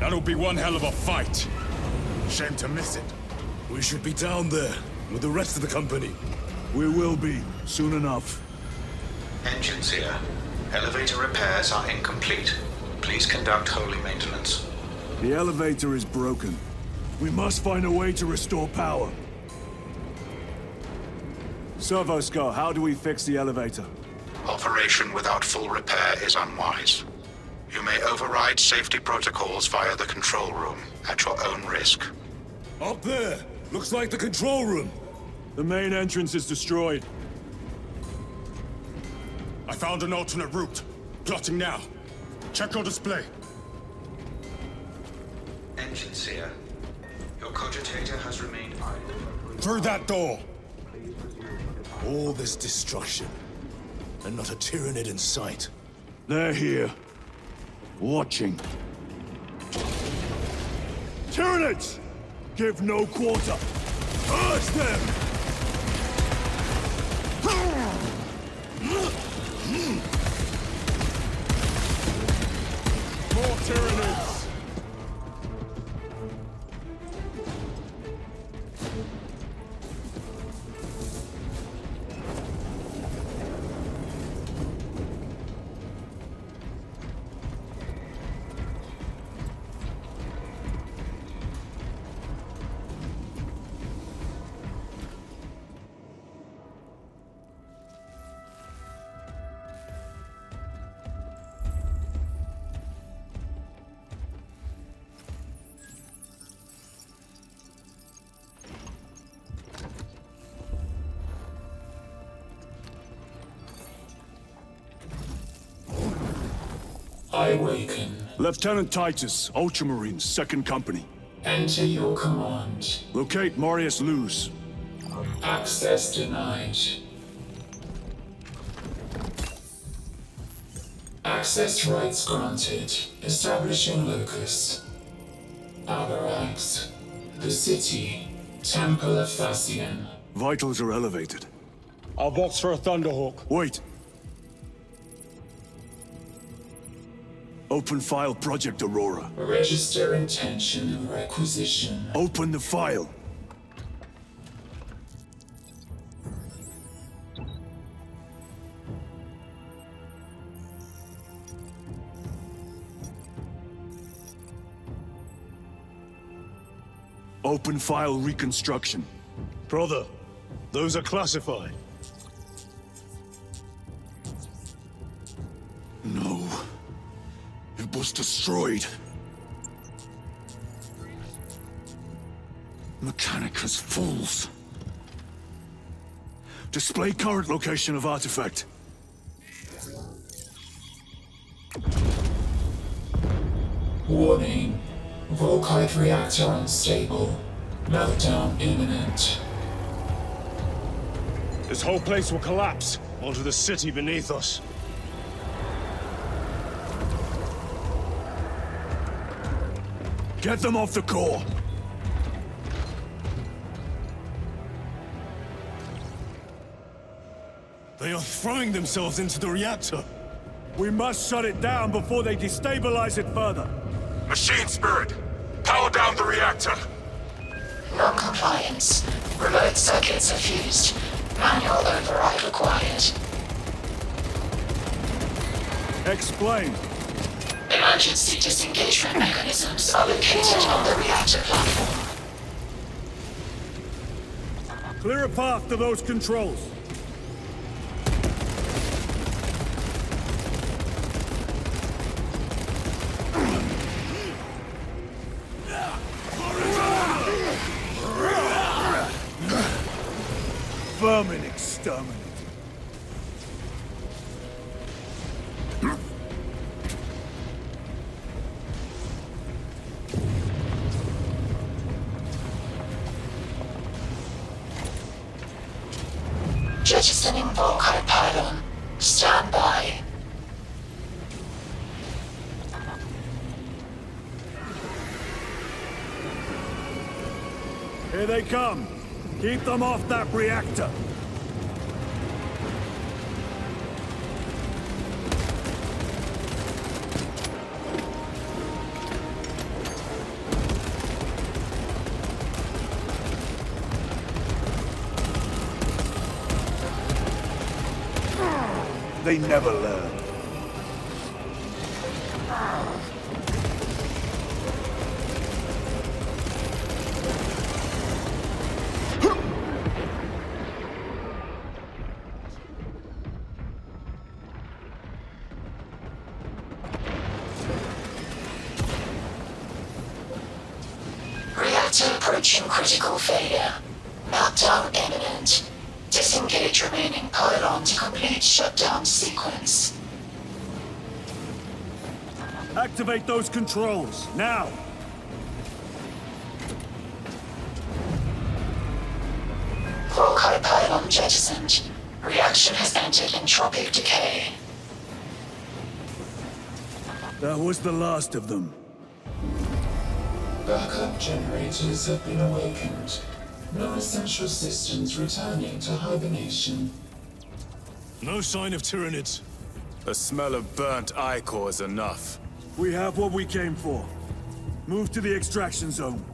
That'll be one hell of a fight. Shame to miss it. We should be down there with the rest of the company. We will be, soon enough. Engines here. Elevator repairs are incomplete. Please conduct holy maintenance. The elevator is broken. We must find a way to restore power. Servosco, how do we fix the elevator? Operation without full repair is unwise. You may override safety protocols via the control room, at your own risk. Up there! Looks like the control room. The main entrance is destroyed. I found an alternate route. Plotting now. Check your display. Engines here. Your cogitator has remained idle. Through that door! All this destruction, and not a Tyranid in sight. They're here. Watching. Tyranids! Give no quarter! Urge them! More Tyranids! I awaken. Lieutenant Titus, Ultramarines, 2nd Company. Enter your command. Locate Marius Luz. Access denied. Access rights granted. Establishing locus. Avarax. The city. Temple of Thasian. Vitals are elevated. I'll box for a Thunderhawk. Wait. Open file Project Aurora. Register intention of requisition. Open the file. Open file reconstruction. Brother, those are classified. destroyed. Mechanicus fools. Display current location of artifact. Warning. Volkite reactor unstable. Meltdown imminent. This whole place will collapse onto the city beneath us. Get them off the core. They are throwing themselves into the reactor. We must shut it down before they destabilize it further. Machine Spirit, power down the reactor. Non-compliance. Remote circuits are fused. Manual override required. Explain. Emergency disengagement mechanisms are located on the reactor platform. Clear a path to those controls. Vermin exterminated. Jettisoning Volkite pylon. Stand by. Here they come. Keep them off that reactor. They never learn. Reactor approaching critical failure. Meltdown imminent. Disengage remaining pylon to complete shutdown sequence. Activate those controls, now! Volkite pylon jettisoned. Reaction has entered entropic decay. That was the last of them. Backup generators have been awakened. Non-essential systems returning to hibernation. No sign of Tyranids. The smell of burnt ichor is enough. We have what we came for. Move to the extraction zone.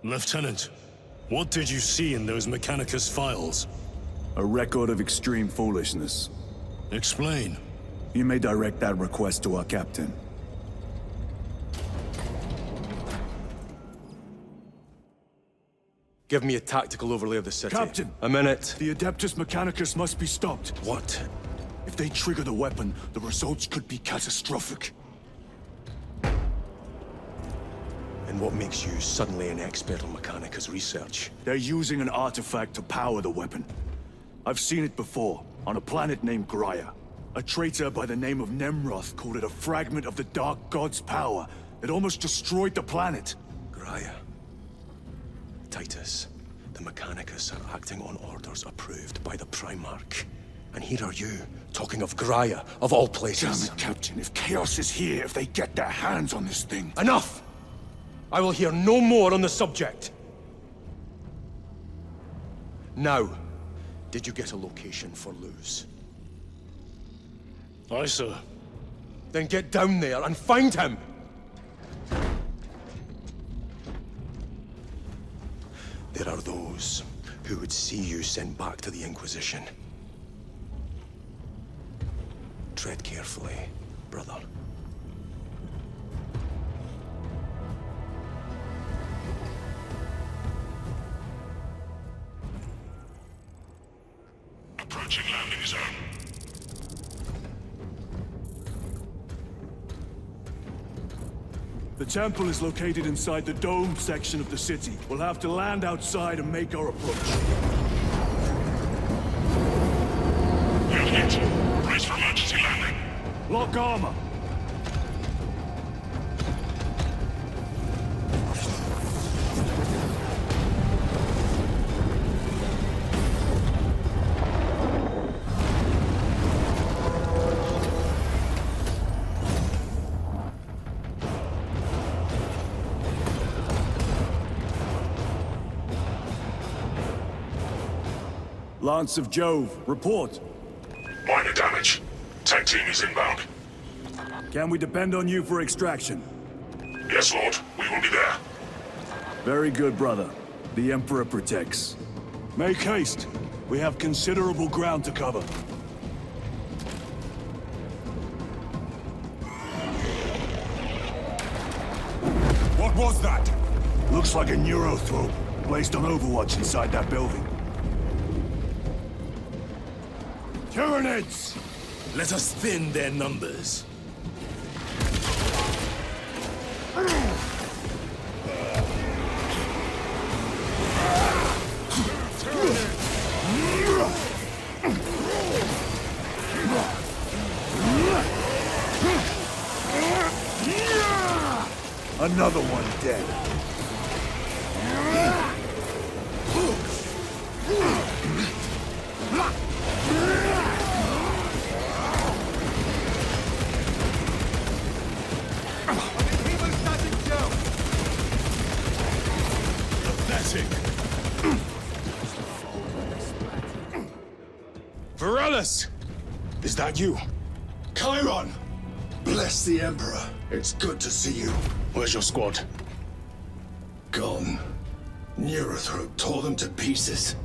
Lieutenant, what did you see in those Mechanicus files? A record of extreme foolishness. Explain. You may direct that request to our captain. Give me a tactical overlay of the city. Captain! A minute. The Adeptus Mechanicus must be stopped. What? If they trigger the weapon, the results could be catastrophic. And what makes you suddenly an expert on Mechanicus research? They're using an artifact to power the weapon. I've seen it before, on a planet named Graia. A traitor by the name of Nemroth called it a fragment of the Dark God's power that almost destroyed the planet. Graia. Titus, the Mechanicus are acting on orders approved by the Primarch. And here are you, talking of Graia, of all places. Damn it, Captain. If Chaos is here, if they get their hands on this thing... Enough! I will hear no more on the subject. Now, did you get a location for Luz? Aye, sir. Then get down there and find him! There are those who would see you sent back to the Inquisition. Tread carefully, brother. Approaching landing zone. The temple is located inside the dome section of the city. We'll have to land outside and make our approach. We're hit. Brace for emergency landing. Lock armor. Lance of Jove, report. Minor damage. Tech team is inbound. Can we depend on you for extraction? Yes, Lord. We will be there. Very good, brother. The Emperor protects. Make haste. We have considerable ground to cover. What was that? Looks like a neurothrope placed on Overwatch inside that building. Tyranids! Let us thin their numbers. Another one dead. Varellus! Is that you? Chiron! Bless the Emperor. It's good to see you. Where's your squad? Gone. Neurothrope tore them to pieces.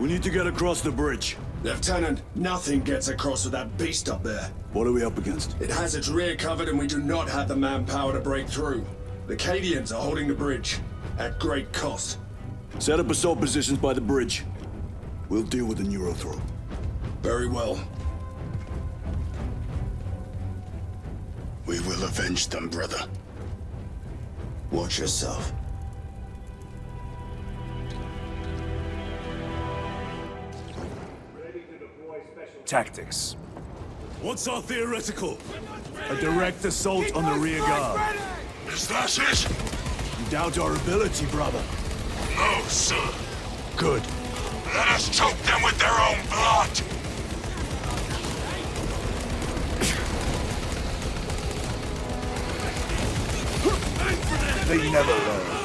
We need to get across the bridge. Lieutenant, nothing gets across with that beast up there. What are we up against? It has its rear covered and we do not have the manpower to break through. The Cadians are holding the bridge, at great cost. Set up assault positions by the bridge. We'll deal with the neurothrope. Very well. We will avenge them, brother. Watch yourself. Tactics. What's our theoretical? A direct assault on the rear guard. Is that it? You doubt our ability, brother? No, sir. Good. Let us choke them with their own blood! They never learn.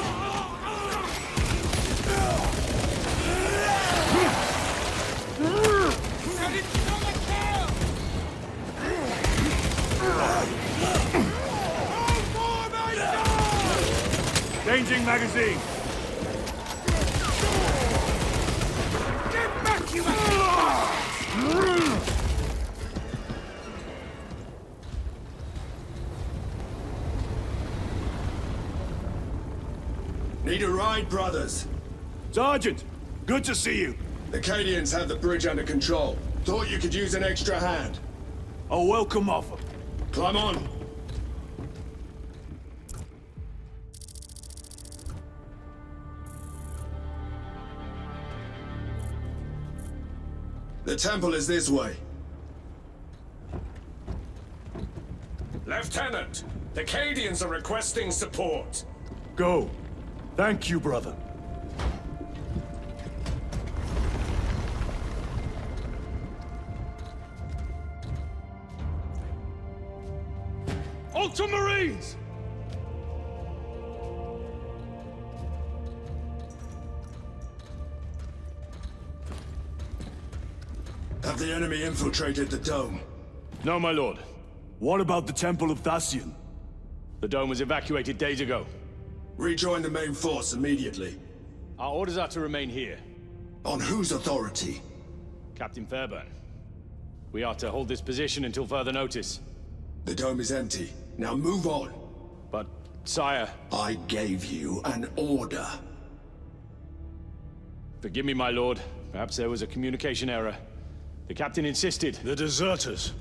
Changing magazine. Get back, you Need a ride, brothers? Sergeant, good to see you. The Cadians have the bridge under control. Thought you could use an extra hand. A welcome offer. Climb on. The temple is this way. Lieutenant, the Cadians are requesting support. Go. Thank you, brother. Ultramarines! Have the enemy infiltrated the dome? No, my lord. What about the Temple of Thasian? The dome was evacuated days ago. Rejoin the main force immediately. Our orders are to remain here. On whose authority? Captain Fairburn. We are to hold this position until further notice. The dome is empty. Now move on. But, sire... I gave you an order. Forgive me, my lord. Perhaps there was a communication error. The captain insisted. The deserters.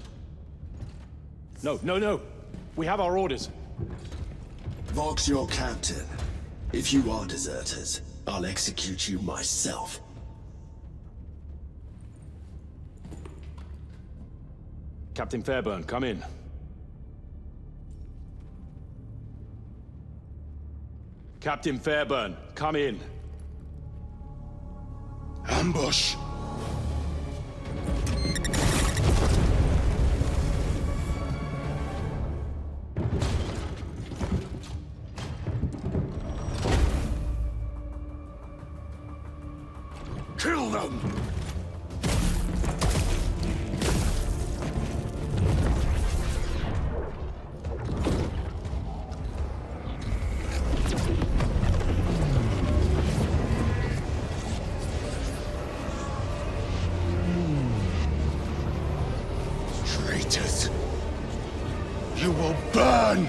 No. We have our orders. Vox your captain. If you are deserters, I'll execute you myself. Captain Fairburn, come in. Captain Fairburn, come in. Ambush! Kill them! Traitors! You will burn!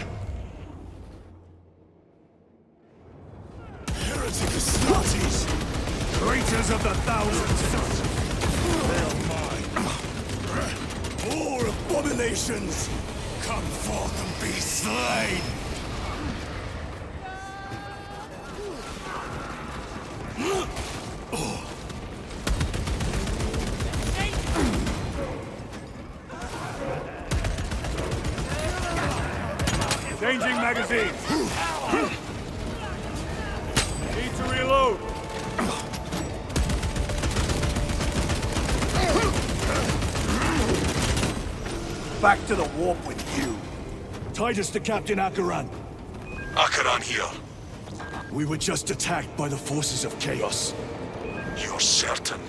Heretic Astartes! Traitors of the Thousand Sons! They're mine! More abominations! Come forth and be slain! Changing magazine! Need to reload! Back to the warp with you. Titus to Captain Akaran. Akaran here. We were just attacked by the forces of chaos. You're certain?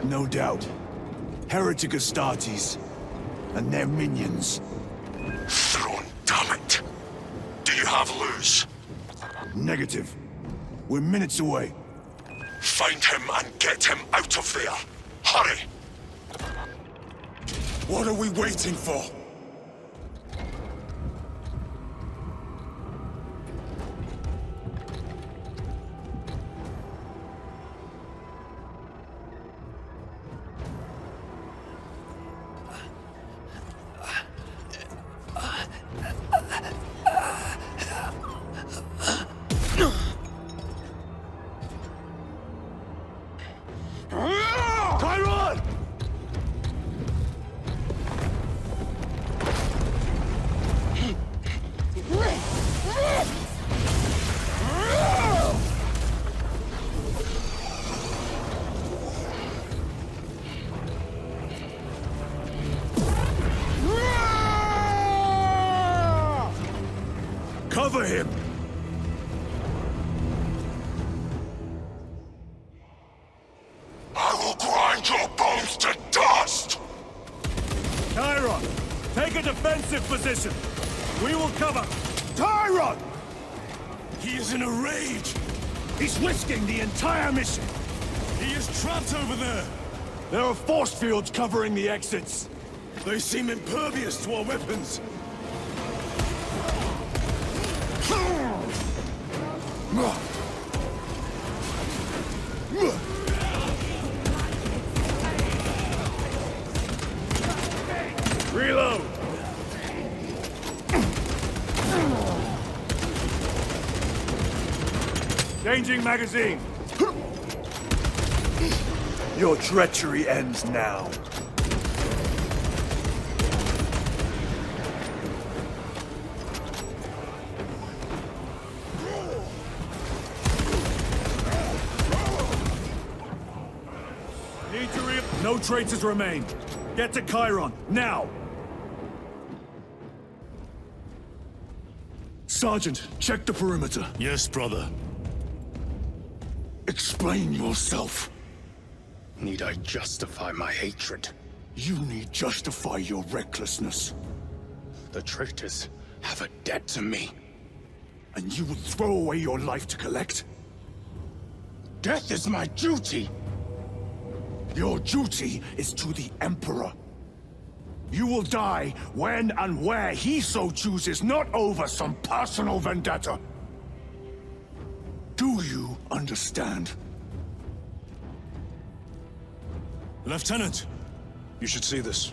No doubt. Heretic Astartes. And their minions. Throne, damn it. Do you have Luz? Negative. We're minutes away. Find him and get him out of there. Hurry! What are we waiting for? Cover him! I will grind your bones to dust! Tyron, take a defensive position! We will cover! Tyron! He is in a rage! He's risking the entire mission! He is trapped over there! There are force fields covering the exits! They seem impervious to our weapons! Reload! Changing magazine! Your treachery ends now. No traitors remain. Get to Chiron, now! Sergeant, check the perimeter. Yes, brother. Explain yourself. Need I justify my hatred? You need justify your recklessness. The traitors have a debt to me. And you would throw away your life to collect? Death is my duty! Your duty is to the Emperor. You will die when and where he so chooses, not over some personal vendetta. Do you understand? Lieutenant, you should see this.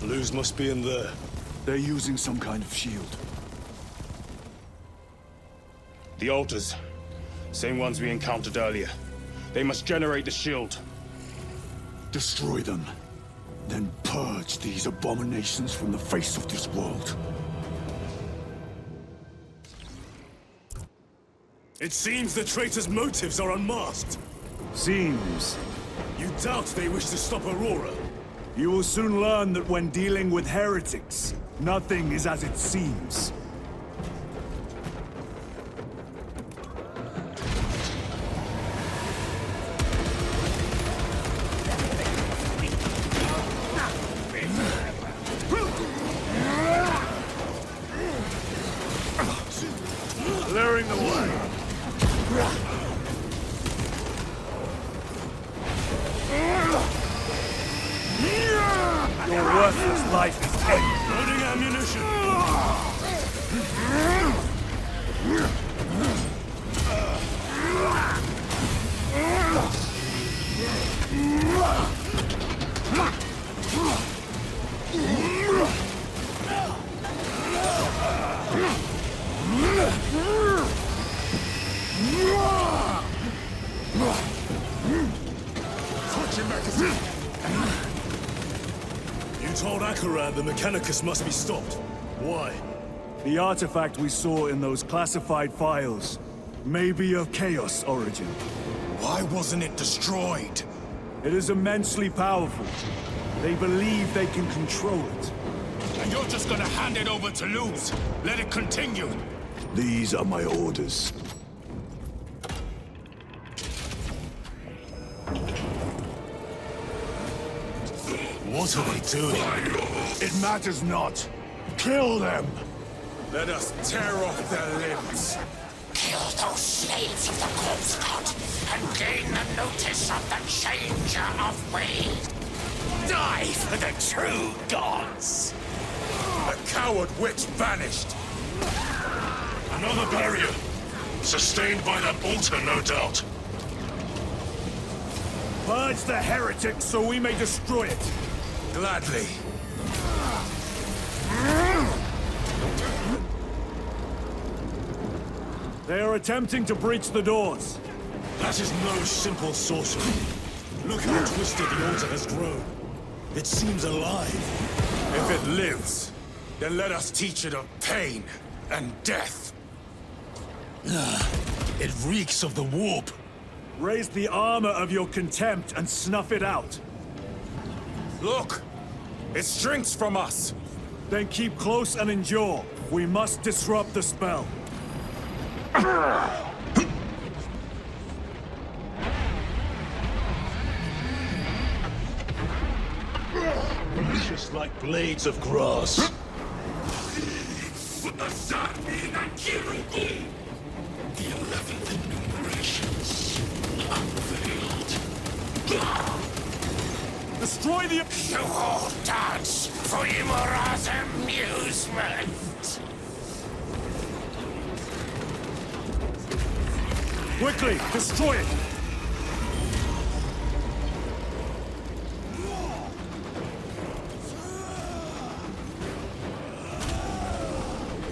Blues must be in there. They're using some kind of shield. The altars. Same ones we encountered earlier. They must generate the shield. Destroy them. Then purge these abominations from the face of this world. It seems the traitors' motives are unmasked. Seems. You doubt they wish to stop Aurora? You will soon learn that when dealing with heretics, nothing is as it seems. Clearing the way. Your worthless life is ended. Loading ammunition. Switching magazine. You told Acordar the Mechanicus must be stopped. Why? The artifact we saw in those classified files may be of Chaos origin. Why wasn't it destroyed? It is immensely powerful. They believe they can control it. And you're just gonna hand it over to lose. Let it continue. These are my orders. What are they doing? It matters not. Kill them. Let us tear off their limbs. Kill those slaves of the corpse god and gain the notice of the changer of way. Die for the true gods. The coward witch vanished. Another barrier. Sustained by that altar, no doubt. Purge the heretics so we may destroy it. Gladly. They are attempting to breach the doors. That is no simple sorcery. Look how twisted the altar has grown. It seems alive. If it lives, then let us teach it of pain and death. It reeks of the warp. Raise the armor of your contempt and snuff it out. Look! It shrinks from us! Then keep close and endure. We must disrupt the spell. Just like blades of grass. The 11th enumerations unveiled. Destroy the... You all dance for Imora's amusement! Quickly, destroy it!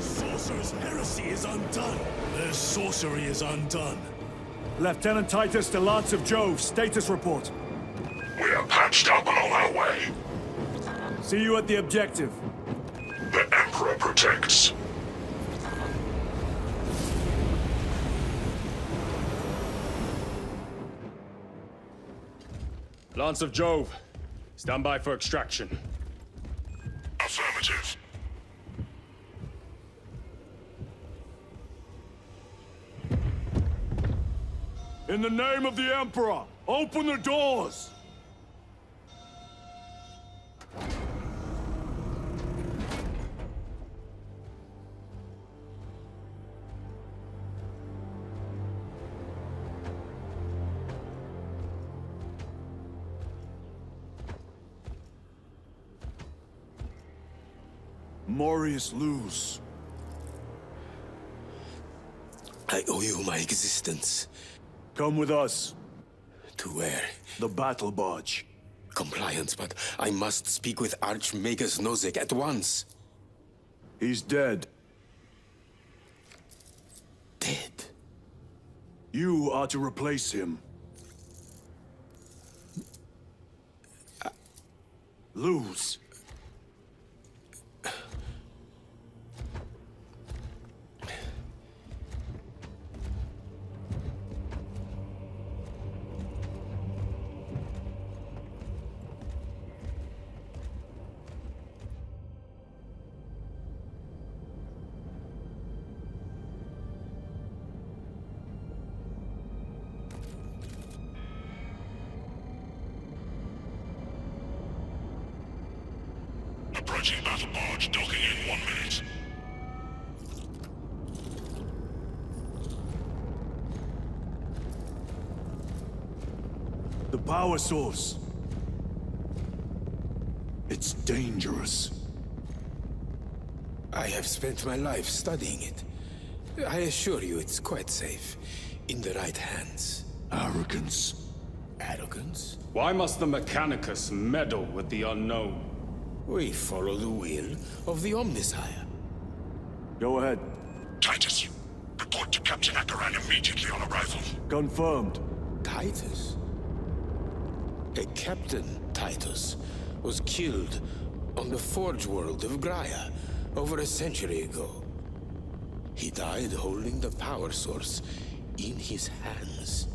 Sorcerer's heresy is undone. Their sorcery is undone. Lieutenant Titus to Lance of Jove, status report. We are patched up and on our way. See you at the objective. The Emperor protects. Lance of Jove, stand by for extraction. Affirmative. In the name of the Emperor, open the doors! Morius lose. I owe you my existence. Come with us. To where? The battle barge. Compliance, but I must speak with Archmagus Nozick at once. He's dead. Dead? You are to replace him. Lose. Approaching battle barge, docking in 1 minute. The power source. It's dangerous. I have spent my life studying it. I assure you it's quite safe. In the right hands. Arrogance. Arrogance? Why must the Mechanicus meddle with the unknown? We follow the will of the Omnisire. Go ahead. Titus, report to Captain Akaran immediately on arrival. Confirmed. Titus? A Captain Titus was killed on the Forge world of Graia over a century ago. He died holding the power source in his hands.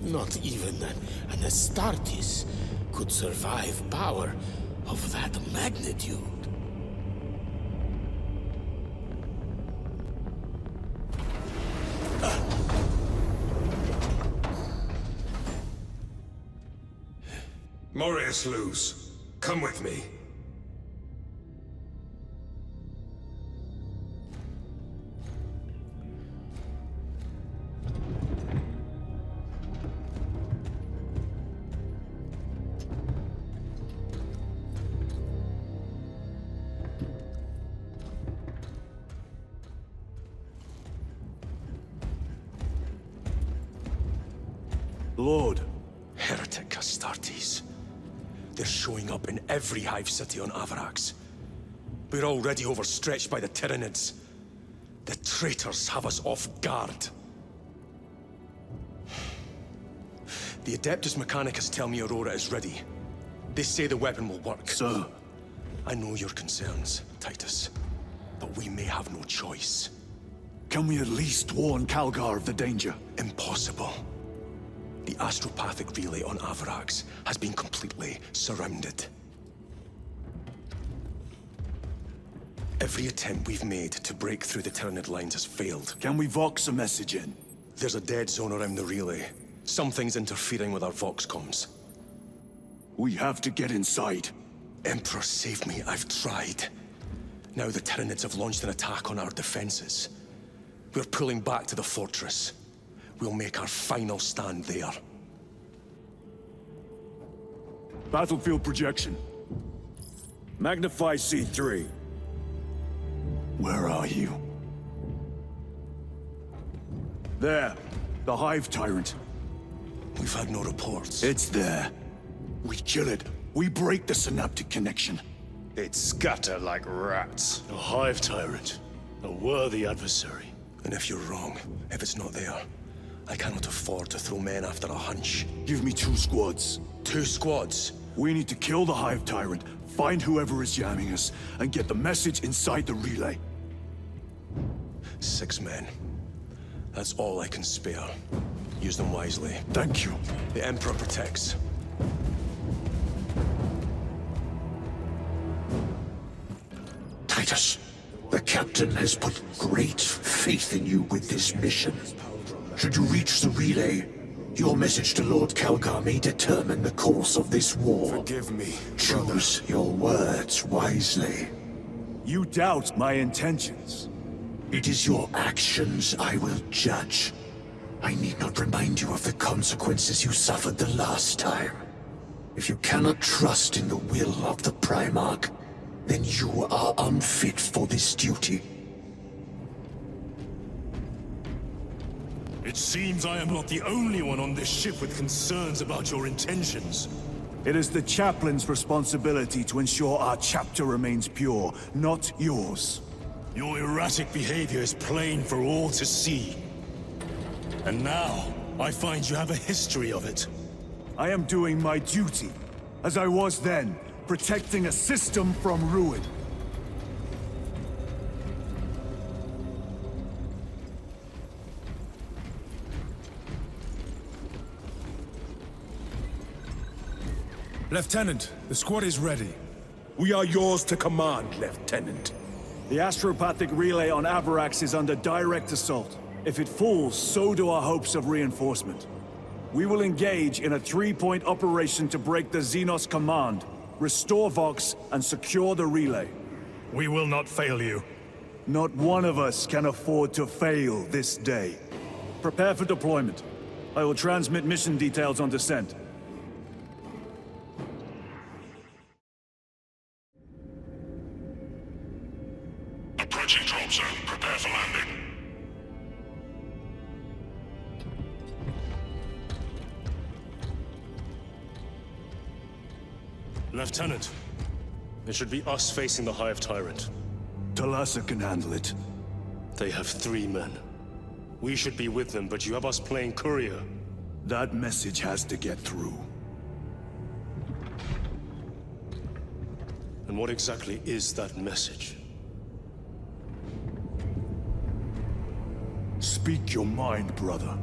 Not even an Astartes could survive power of that magnitude. Morius Luz, come with me. Lord. Heretic Astartes. They're showing up in every hive city on Avarax. We're already overstretched by the Tyranids. The traitors have us off guard. The Adeptus Mechanicus tell me Aurora is ready. They say the weapon will work. Sir. I know your concerns, Titus, but we may have no choice. Can we at least warn Calgar of the danger? Impossible. The astropathic relay on Avarax has been completely surrounded. Every attempt we've made to break through the Tyranid lines has failed. Can we vox a message in? There's a dead zone around the relay. Something's interfering with our vox comms. We have to get inside. Emperor, save me. I've tried. Now the Tyranids have launched an attack on our defenses. We're pulling back to the fortress. We'll make our final stand there. Battlefield projection. Magnify C3. Where are you? There. The Hive Tyrant. We've had no reports. It's there. We kill it. We break the synaptic connection. They'd scatter like rats. A Hive Tyrant. A worthy adversary. And if you're wrong, if it's not there, I cannot afford to throw men after a hunch. Give me 2 squads. 2 squads? We need to kill the Hive Tyrant, find whoever is jamming us, and get the message inside the relay. 6 men. That's all I can spare. Use them wisely. Thank you. The Emperor protects. Titus, the captain has put great faith in you with this mission. Should you reach the relay, your message to Lord Calgar may determine the course of this war. Forgive me, Choose your words wisely. You doubt my intentions. It is your actions I will judge. I need not remind you of the consequences you suffered the last time. If you cannot trust in the will of the Primarch, then you are unfit for this duty. It seems I am not the only one on this ship with concerns about your intentions. It is the chaplain's responsibility to ensure our chapter remains pure, not yours. Your erratic behavior is plain for all to see. And now, I find you have a history of it. I am doing my duty, as I was then, protecting a system from ruin. Lieutenant, the squad is ready. We are yours to command, Lieutenant. The astropathic relay on Avarax is under direct assault. If it falls, so do our hopes of reinforcement. We will engage in a 3-point operation to break the Xenos command, restore Vox, and secure the relay. We will not fail you. Not one of us can afford to fail this day. Prepare for deployment. I will transmit mission details on descent. Approaching drop zone. Prepare for landing. Lieutenant, it should be us facing the Hive Tyrant. Talassa can handle it. They have 3 men. We should be with them, but you have us playing courier. That message has to get through. And what exactly is that message? Speak your mind, brother.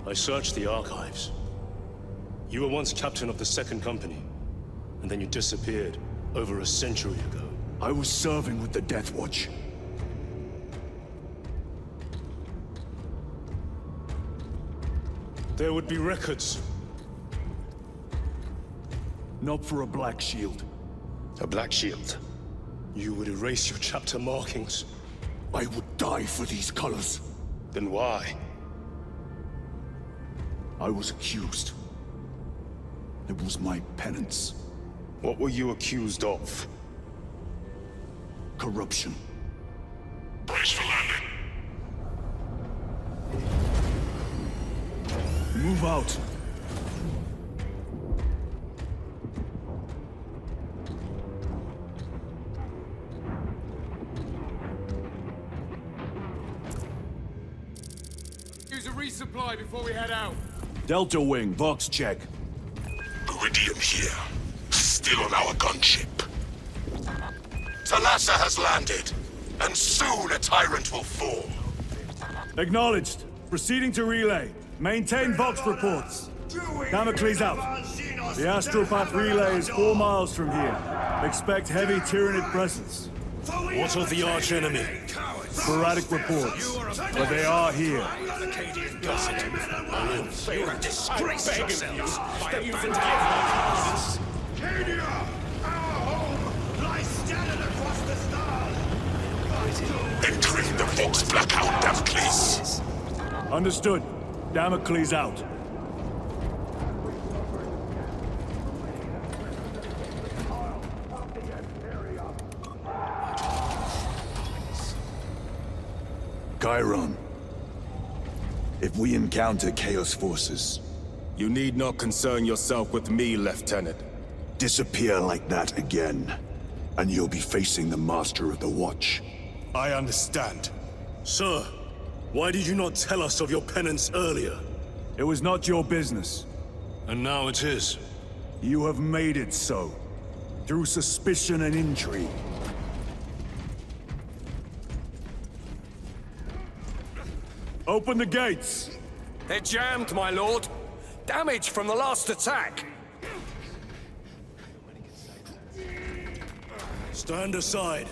I searched the archives. You were once captain of the 2nd Company, and then you disappeared over a century ago. I was serving with the Deathwatch. There would be records. Not for a Black Shield. A Black Shield? You would erase your chapter markings. I would die for these colors. Then why? I was accused. It was my penance. What were you accused of? Corruption. Brace for landing. Move out. Use a resupply before we head out. Delta Wing, Vox check. Iridium here. Still on our gunship. Talassa has landed, and soon a tyrant will fall. Acknowledged. Proceeding to relay. Maintain Vox reports. Damocles out. The Astropath relay is 4 miles from here. Expect heavy Tyranid presence. What of the arch-enemy? Sporadic reports, but they are here. You have disgraced yourselves by abandoning Cadia! Our home lies scattered across the stars! Entering the Vox blackout, Damocles. Understood. Damocles out. Chiron. If we encounter Chaos forces... You need not concern yourself with me, Lieutenant. Disappear like that again, and you'll be facing the Master of the Watch. I understand. Sir, why did you not tell us of your penance earlier? It was not your business. And now it is. You have made it so. Through suspicion and intrigue. Open the gates! They're jammed, my lord. Damage from the last attack. Stand aside.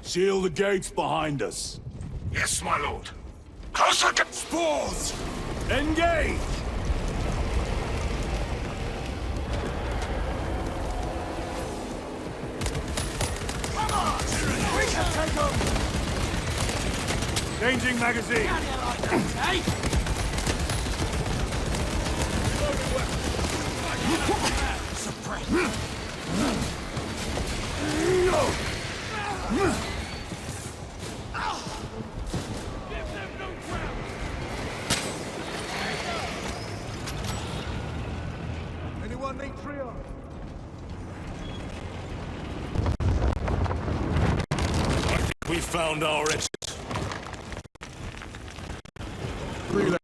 Seal the gates behind us. Yes, my lord. Closer to Spores! Engage! Come on! We can take them! Changing magazine! Anyone need trio? We found our exit. Relay.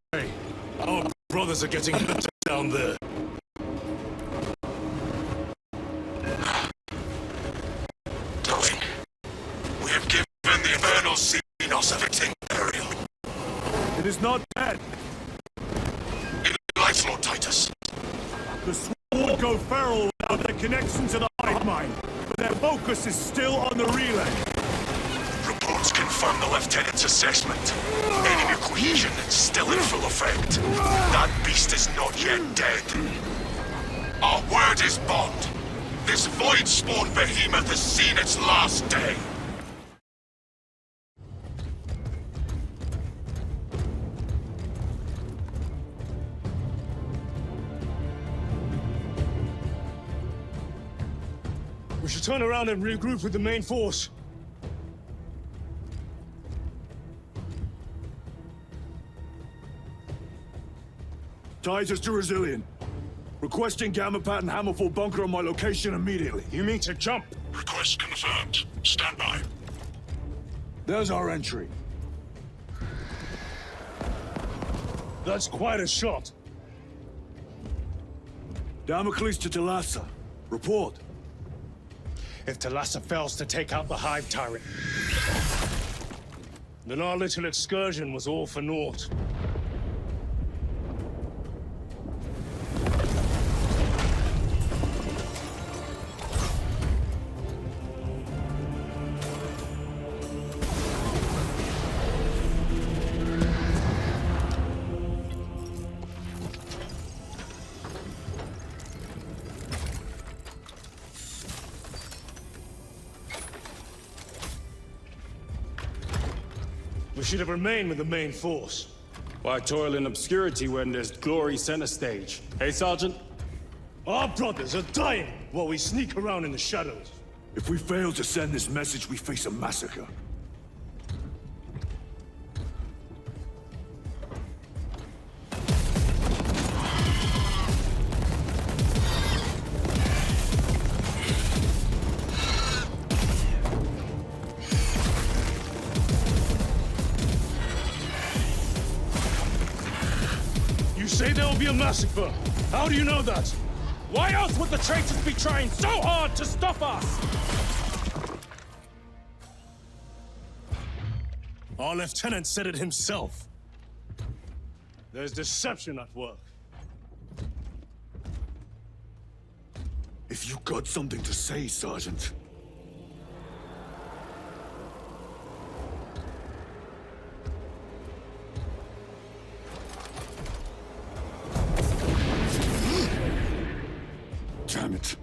Our brothers are getting hurt down there. Going. We have given the infernal Sinopse of its imperial. It is not dead. It lies, Lord Titus. The Sword go feral without their connection to the hive mind, but their focus is still on the relay. Reports confirm the Lieutenant's assessment. Enemy cohesion is still in full effect. That beast is not yet dead. Our word is bond. This void-spawned behemoth has seen its last day. We should turn around and regroup with the main force. Titus to Resilient. Requesting Gamma Pat and Hammerfall bunker on my location immediately. You mean to jump? Request confirmed. Stand by. There's our entry. That's quite a shot. Damocles to Talassa. Report. If Talassa fails to take out the Hive Tyrant, then our little excursion was all for naught. We should have remained with the main force. Why toil in obscurity when there's glory center stage? Hey, Sergeant? Our brothers are dying while we sneak around in the shadows. If we fail to send this message, we face a massacre. You say there will be a massacre. How do you know that? Why else would the traitors be trying so hard to stop us? Our lieutenant said it himself. There's deception at work. If you got something to say, Sergeant. Damn it.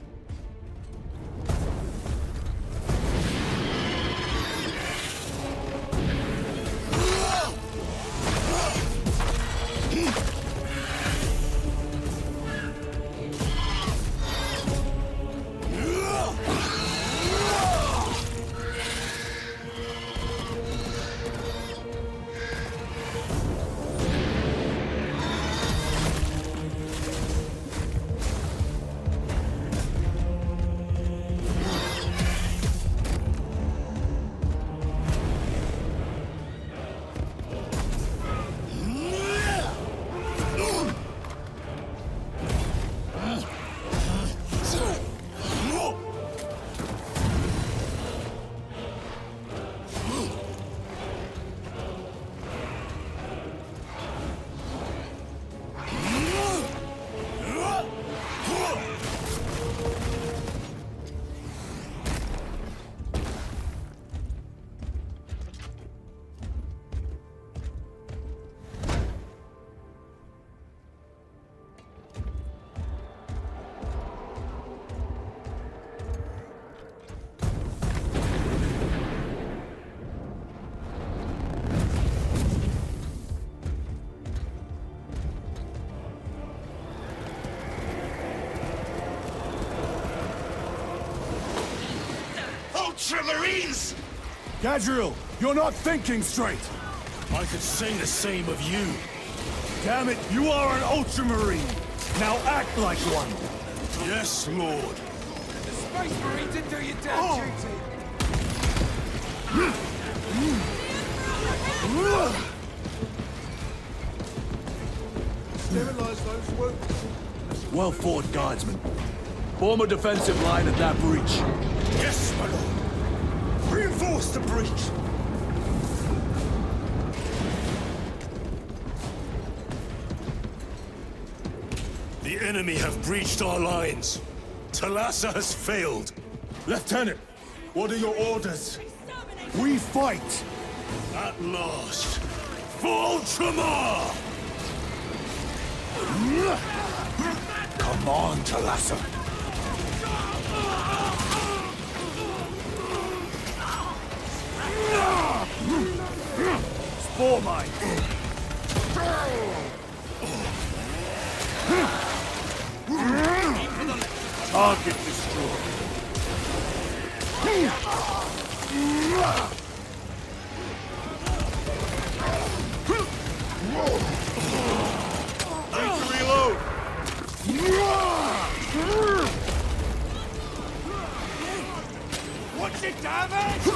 Ultramarines! Gadriel, you're not thinking straight! I could say the same of you. Damn it, you are an Ultramarine! Now act like one! Yes, Lord. The Space Marine didn't do your damn duty! Sterilize those wounds. Well fought, Guardsman. Form a defensive line at that breach. Yes, my lord. Reinforce the breach. The enemy have breached our lines. Thalassa has failed. Lieutenant, what are your orders? We fight! At last. For Ultramar! Come on, Thalassa. Spore mine! Target destroyed. Need to reload. What's it, damage?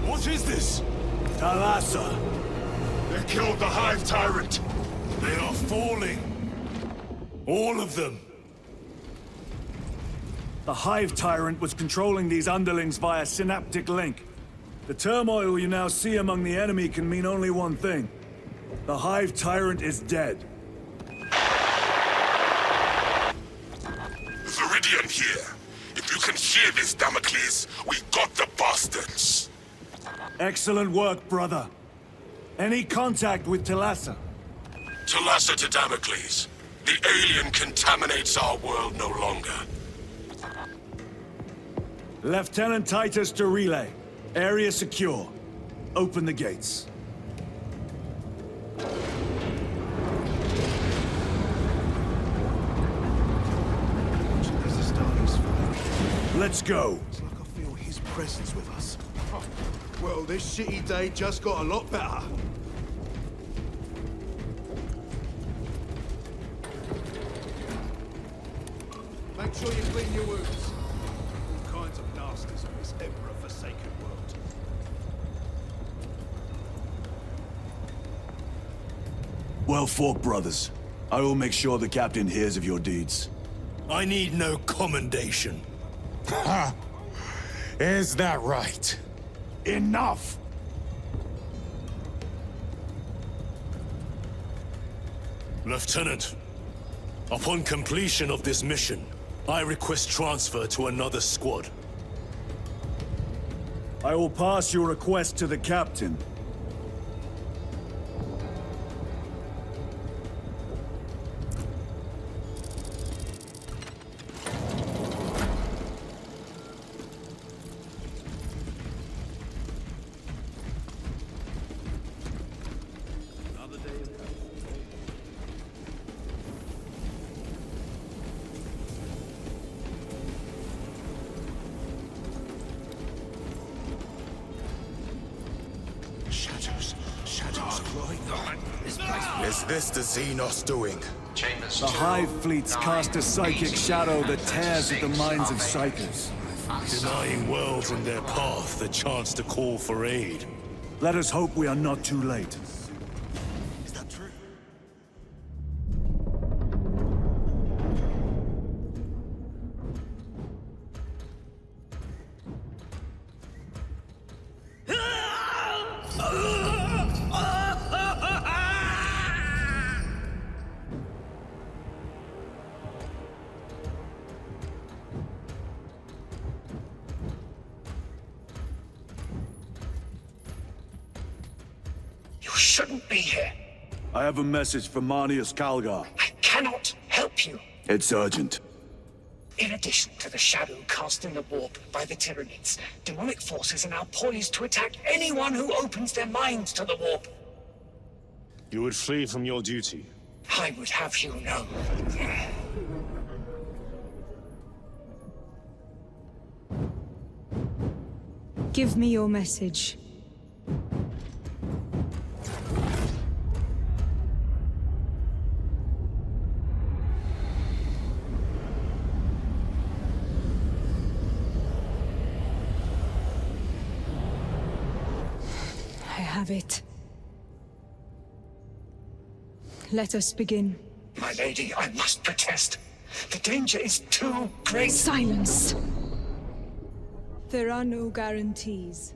What is this? Thalassa! They killed the Hive Tyrant. They are falling. All of them. The Hive Tyrant was controlling these underlings via synaptic link. The turmoil you now see among the enemy can mean only one thing. The Hive Tyrant is dead. Viridian here. If you can hear this, Damocles, we got the bastards. Excellent work, brother. Any contact with Thalassa? Thalassa to Damocles. The alien contaminates our world no longer. Lieutenant Titus to relay. Area secure. Open the gates. Let's go. It's like I feel his presence with us. Well, this shitty day just got a lot better. Make sure you clean your wounds. All kinds of nasties on this Emperor-forsaken world. Well fought, brothers. I will make sure the captain hears of your deeds. I need no commendation. Ha! Is that right? Enough! Lieutenant, upon completion of this mission, I request transfer to another squad. I will pass your request to the captain. Is this the Xenos doing? The Hive fleets cast a psychic shadow that tears at the minds of psychers. Denying worlds in their path the chance to call for aid. Let us hope we are not too late. Is that true? Shouldn't be here. I have a message from Marnius Calgar. I cannot help you. It's urgent. In addition to the shadow cast in the warp by the Tyranids, demonic forces are now poised to attack anyone who opens their minds to the warp. You would flee from your duty. I would have you know. Give me your message. I have it. Let us begin. My lady, I must protest. The danger is too great. Silence! There are no guarantees.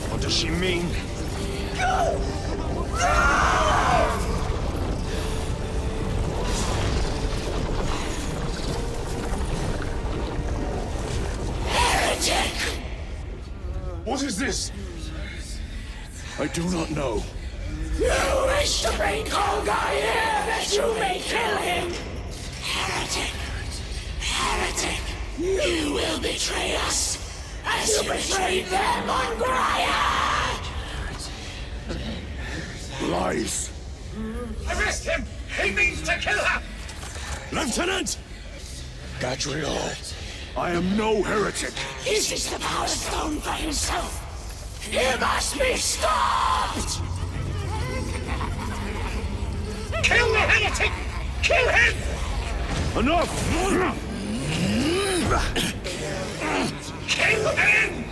What does she mean? Heretic! What is this? I do not know. You wish to bring Kolgar here that you may kill him! Heretic! Heretic! You will betray us as you betrayed them on Graia! Lies! Arrest him! He means to kill her! Lieutenant! Gadriel, I am no heretic. Uses the power stone for himself. You must be stopped! Kill the heretic! Kill him! Enough! Kill him!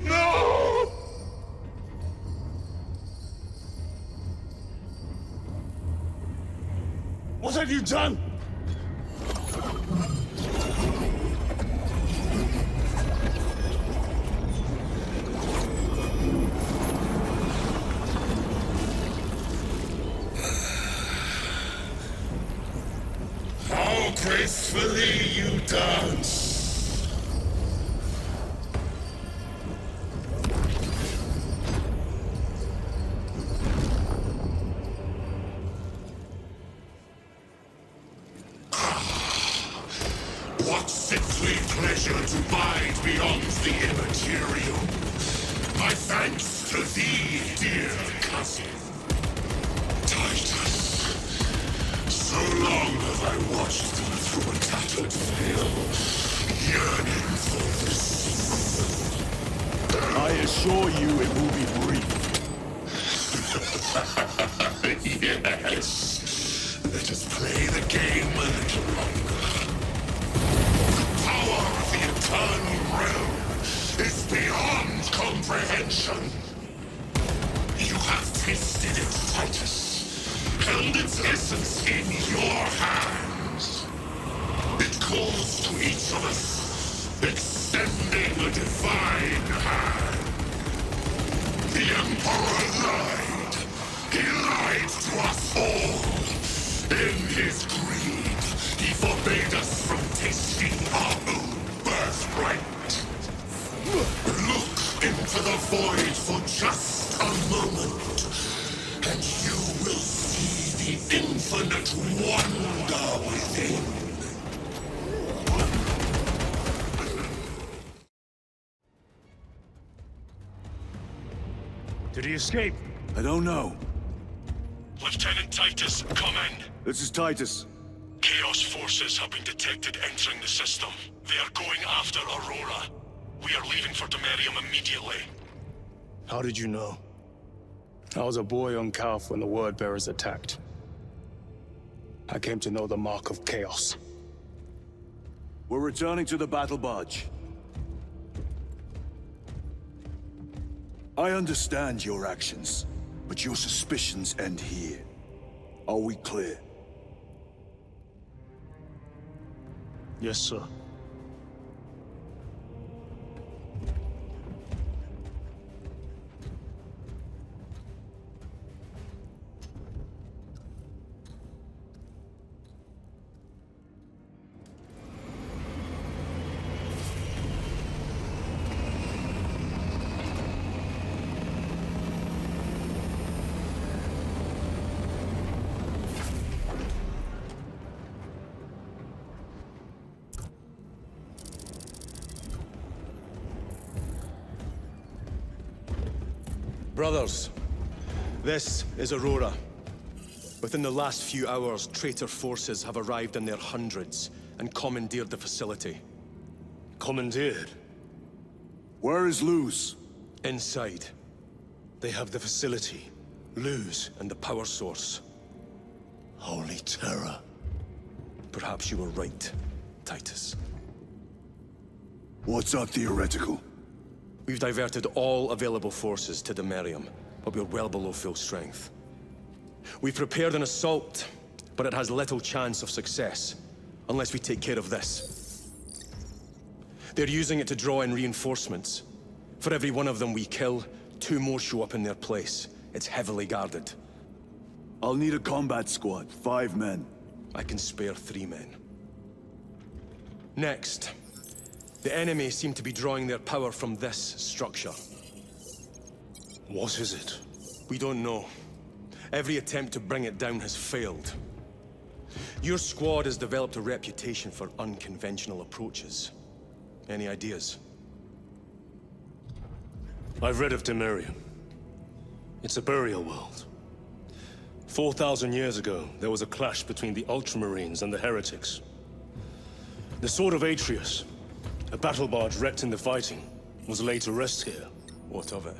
No! What have you done? How gracefully you dance! What sickly pleasure to bide beyond the immaterial! My thanks to thee, dear cousin. Titus. So long have I watched thee through a tattered veil, yearning for this. I assure you it will be brief. Yes. Let us play the game a little longer. The power of the eternal realm is beyond comprehension. You have tasted it, Titus. Held its essence in your hands. It calls to each of us, extending a divine hand. The Emperor lied. He lied to us all. In his greed, he forbade us from tasting our own birthright. Look into the void for just a moment, and you will see the infinite wonder within. Did he escape? I don't know. Lieutenant Titus, come in. This is Titus. Chaos forces have been detected entering the system. They are going after Aurora. We are leaving for Demetrian immediately. How did you know? I was a boy on Calf when the Word Bearers attacked. I came to know the mark of chaos. We're returning to the battle barge. I understand your actions, but your suspicions end here. Are we clear? Yes, sir. Brothers, this is Aurora. Within the last few hours, traitor forces have arrived in their hundreds and commandeered the facility. Commandeered? Where is Luz? Inside. They have the facility, Luz, and the power source. Holy terror. Perhaps you were right, Titus. What's our theoretical? We've diverted all available forces to Demetrian, but we're well below full strength. We've prepared an assault, but it has little chance of success, unless we take care of this. They're using it to draw in reinforcements. For every one of them we kill, 2 more show up in their place. It's heavily guarded. I'll need a combat squad, 5 men. I can spare 3 men. Next. The enemy seem to be drawing their power from this structure. What is it? We don't know. Every attempt to bring it down has failed. Your squad has developed a reputation for unconventional approaches. Any ideas? I've read of Demetrian. It's a burial world. 4,000 years ago, there was a clash between the Ultramarines and the Heretics. The Sword of Atreus, a battle barge wrecked in the fighting, was laid to rest here. What of it?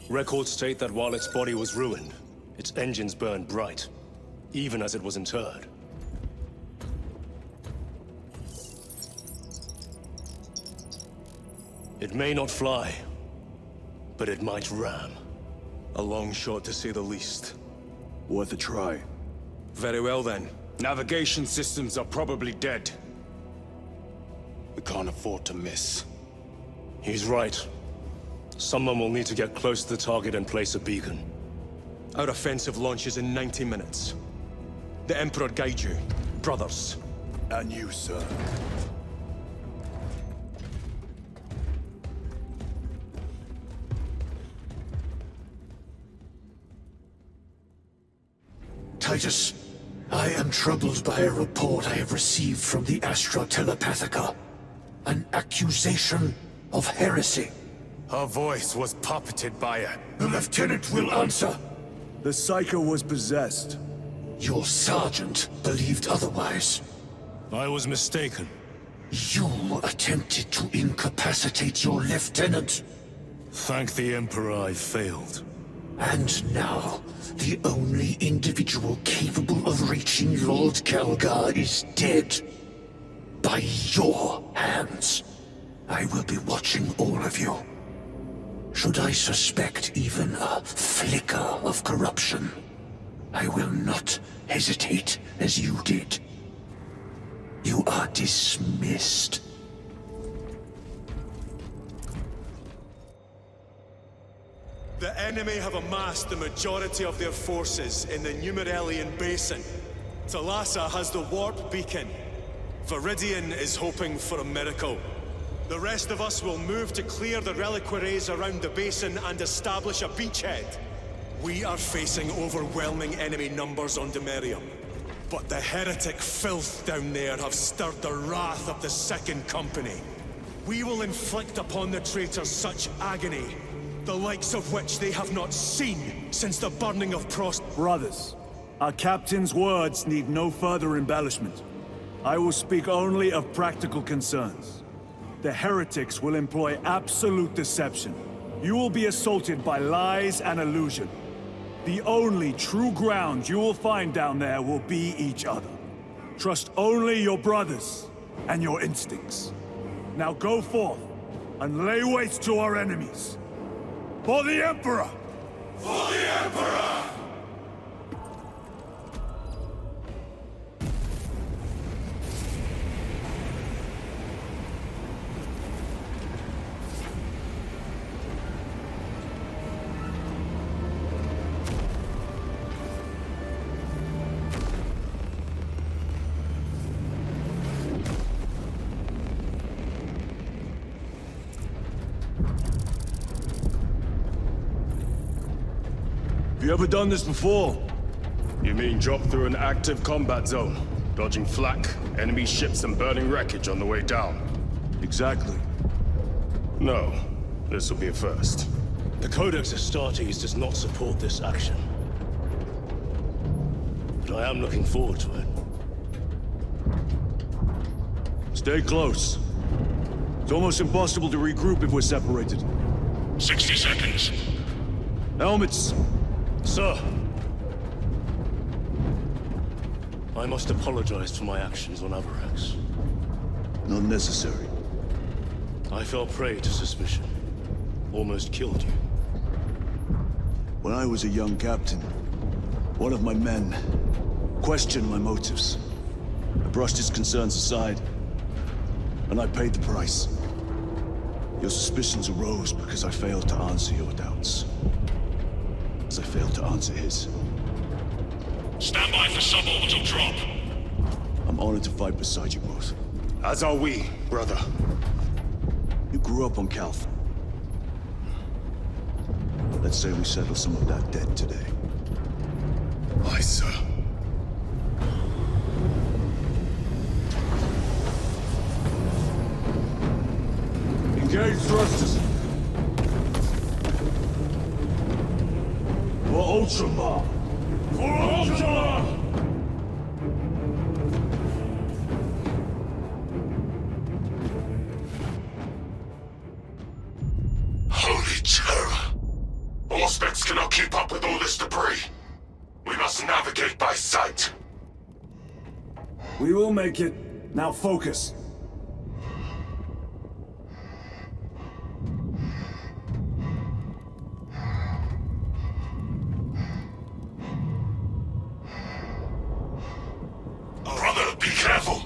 Records state that while its body was ruined, its engines burned bright, even as it was interred. It may not fly, but it might ram. A long shot to say the least. Worth a try. Very well then. Navigation systems are probably dead. We can't afford to miss. He's right. Someone will need to get close to the target and place a beacon. Our offensive launches in 90 minutes. The Emperor guide you, brothers. And you, sir. Titus, I am troubled by a report I have received from the Astra Telepathica. An accusation of heresy. Her voice was puppeted by her. The lieutenant will answer. The Psycho was possessed. Your sergeant believed otherwise. I was mistaken. You attempted to incapacitate your lieutenant. Thank the Emperor I failed. And now, the only individual capable of reaching Lord Calgar is dead. By your hands. I will be watching all of you. Should I suspect even a flicker of corruption, I will not hesitate as you did. You are dismissed. The enemy have amassed the majority of their forces in the Numerelian Basin. Thalassa has the warp beacon. Viridian is hoping for a miracle. The rest of us will move to clear the reliquaries around the basin and establish a beachhead. We are facing overwhelming enemy numbers on Demetrian. But the heretic filth down there have stirred the wrath of the Second Company. We will inflict upon the traitors such agony the likes of which they have not seen since the burning of Brothers, our captain's words need no further embellishment. I will speak only of practical concerns. The heretics will employ absolute deception. You will be assaulted by lies and illusion. The only true ground you will find down there will be each other. Trust only your brothers and your instincts. Now go forth and lay waste to our enemies. For the Emperor! For the Emperor! Have you ever done this before? You mean drop through an active combat zone, dodging flak, enemy ships and burning wreckage on the way down? Exactly. No, this will be a first. The Codex Astartes does not support this action. But I am looking forward to it. Stay close. It's almost impossible to regroup if we're separated. 60 seconds. Helmets! Sir! I must apologize for my actions on Avarax. Not necessary. I fell prey to suspicion. Almost killed you. When I was a young captain, one of my men questioned my motives. I brushed his concerns aside, and I paid the price. Your suspicions arose because I failed to answer your doubts. As I failed to answer his. Stand by for suborbital drop. I'm honored to fight beside you both. As are we, brother. You grew up on Calth. Let's say we settle some of that debt today. Aye, sir. Engage thrusters. For Ultramar! For Ultramar! Holy terror! Auspex cannot keep up with all this debris. We must navigate by sight. We will make it. Now focus. Brother, be careful!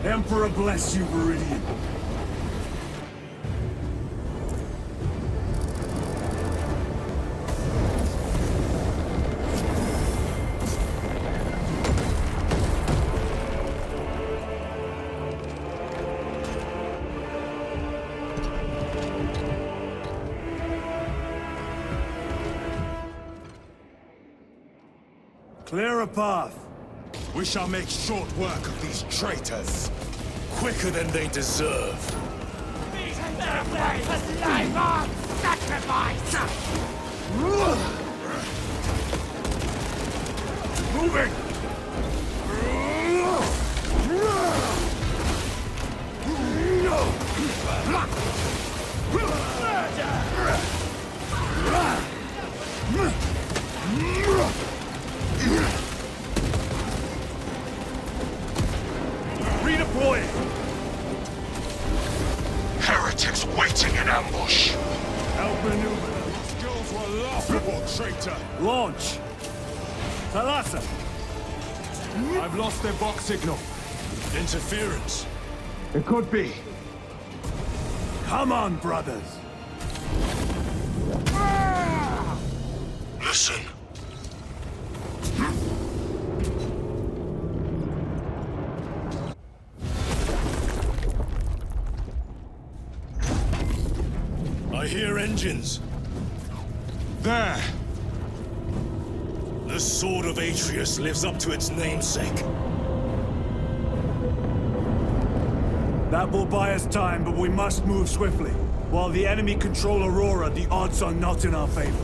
Emperor bless you, Viridian. Clear a path. We shall make short work of these traitors. Quicker than they deserve. Their life is life on sacrifice! Moving! Redeploying! Heretics waiting in ambush! Outmaneuver. Your skills were laughable, traitor! Launch! Thalassa! I've lost their box signal. Interference. It could be. Come on, brothers! Listen. I hear engines. There! The Sword of Atreus lives up to its namesake. That will buy us time, but we must move swiftly. While the enemy control Aurora, the odds are not in our favor.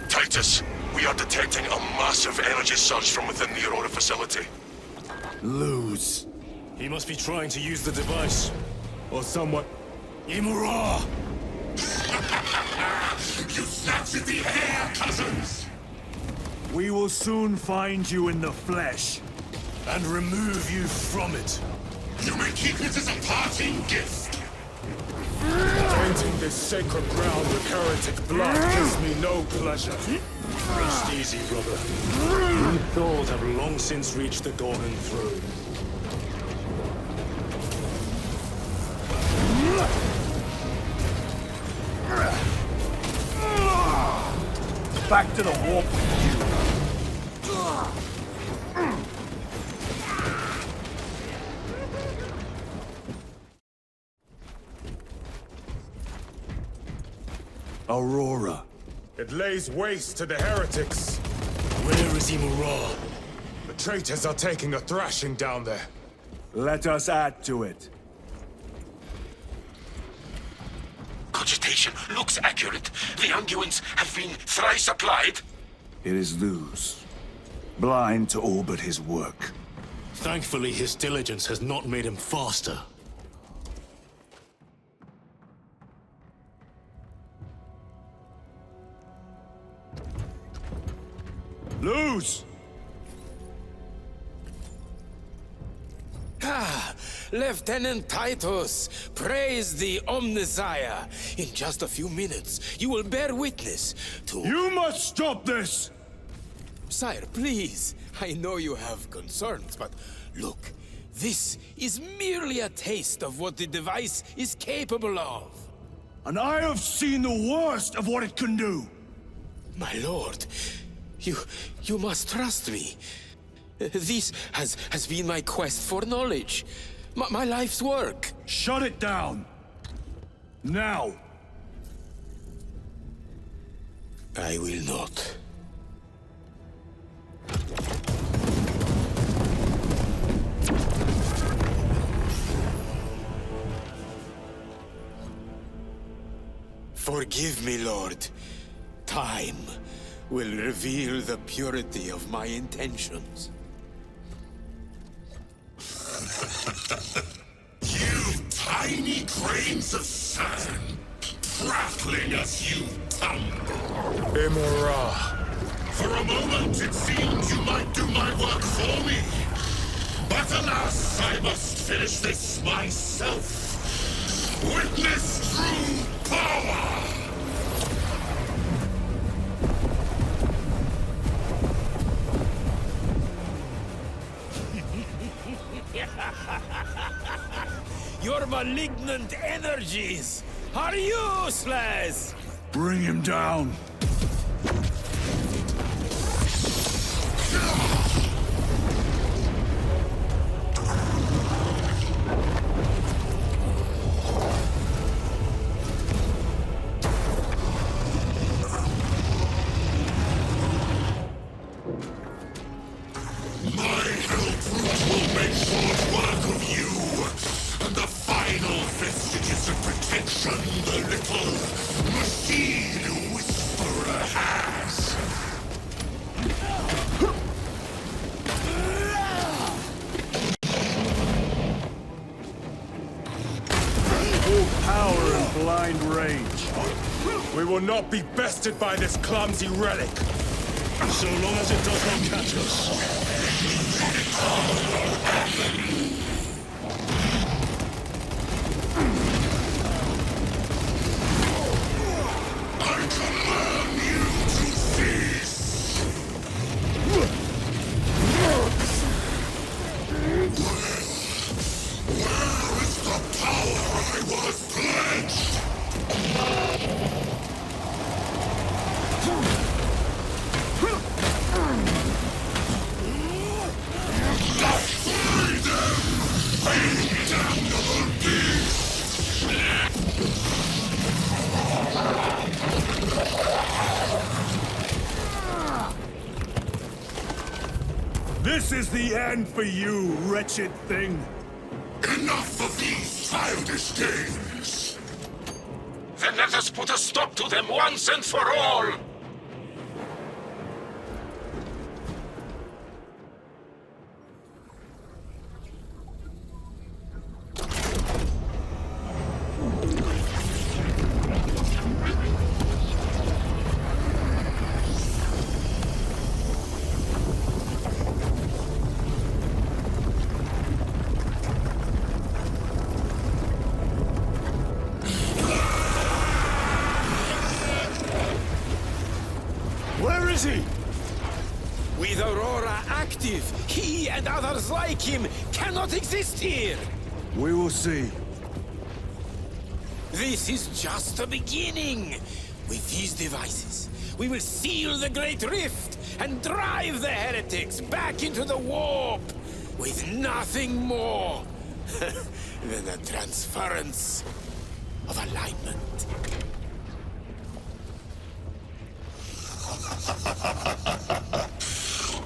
Titus, we are detecting a massive energy surge from within the Aurora facility. Lose. He must be trying to use the device. Or somewhat... Imura! You snatched at the air, cousins! We will soon find you in the flesh. And remove you from it. You may keep it as a parting gift. Tainting this sacred ground with heretic blood gives me no pleasure. Rest easy, brother. You Thors have long since reached the Golden Throne. Back to the warp with you. Aurora. It lays waste to the heretics. Where is Imura? The traitors are taking a thrashing down there. Let us add to it. Cogitation looks accurate. The unguents have been thrice applied. It is Luz. Blind to all but his work. Thankfully, his diligence has not made him faster. Luz! Ah, Lieutenant Titus, praise the Omnisire. In just a few minutes, you will bear witness to... You must stop this! Sire, please. I know you have concerns, but look, this is merely a taste of what the device is capable of. And I have seen the worst of what it can do. My lord, you must trust me. This has been my quest for knowledge. My life's work. Shut it down. Now. I will not. Forgive me, Lord. Time will reveal the purity of my intentions. You tiny grains of sand, prattling as you tumble. Imura. For a moment, it seemed you might do my work for me. But alas, I must finish this myself. Witness true power! Your malignant energies are useless! Bring him down. We will not be bested by this clumsy relic. So long as it does not catch us. I command you to cease! This is the end for you, wretched thing! Enough of these childish games! Then let us put a stop to them once and for all! With Aurora active, he and others like him cannot exist here! We will see. This is just the beginning! With these devices, we will seal the Great Rift and drive the heretics back into the warp with nothing more than a transference of alignment.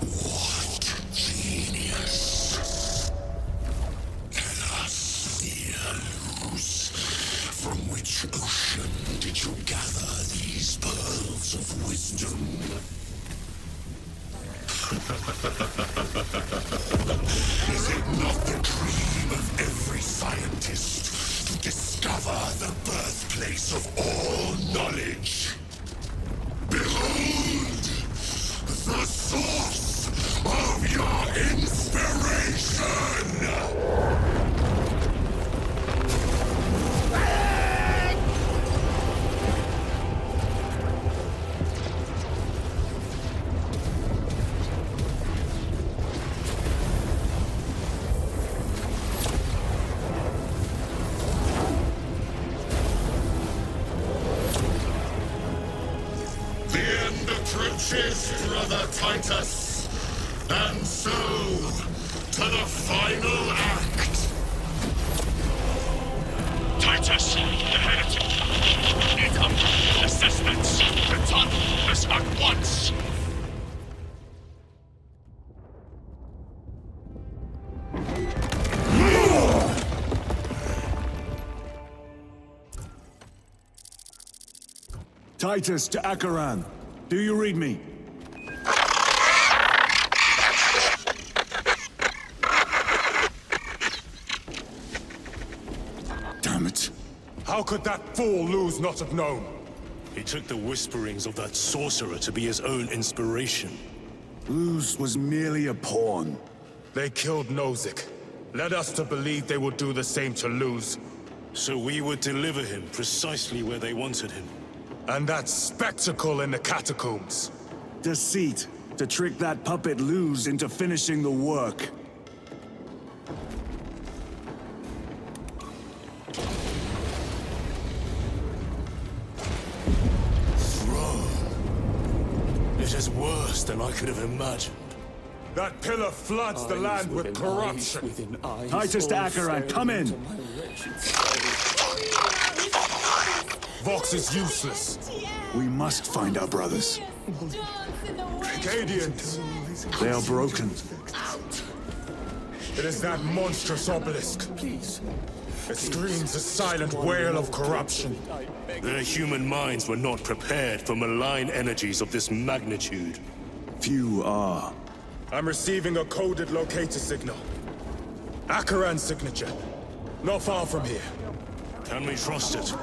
What genius! Tell us, dear Luz, from which ocean did you gather these pearls of wisdom? Is it not the dream of every scientist to discover the birthplace of all knowledge? Behold! The source of your inspiration! Brother Titus, and so to the final act. Titus, the heretic, need complete assistance. Return this at once. Titus to Akaran. Do you read me? Damn it. How could that fool Luz not have known? He took the whisperings of that sorcerer to be his own inspiration. Luz was merely a pawn. They killed Nozick. Led us to believe they would do the same to Luz. So we would deliver him precisely where they wanted him. And that spectacle in the catacombs. Deceit. To trick that puppet Luz into finishing the work. Throne. It is worse than I could have imagined. That pillar floods the land with corruption. Titus to Akaran, come in! Vox is useless. We must find our brothers. Cadians. They are broken. It is that monstrous obelisk. It screams a silent wail of corruption. Their human minds were not prepared for malign energies of this magnitude. Few are. I'm receiving a coded locator signal. Akaran's signature. Not far from here. Can we trust it?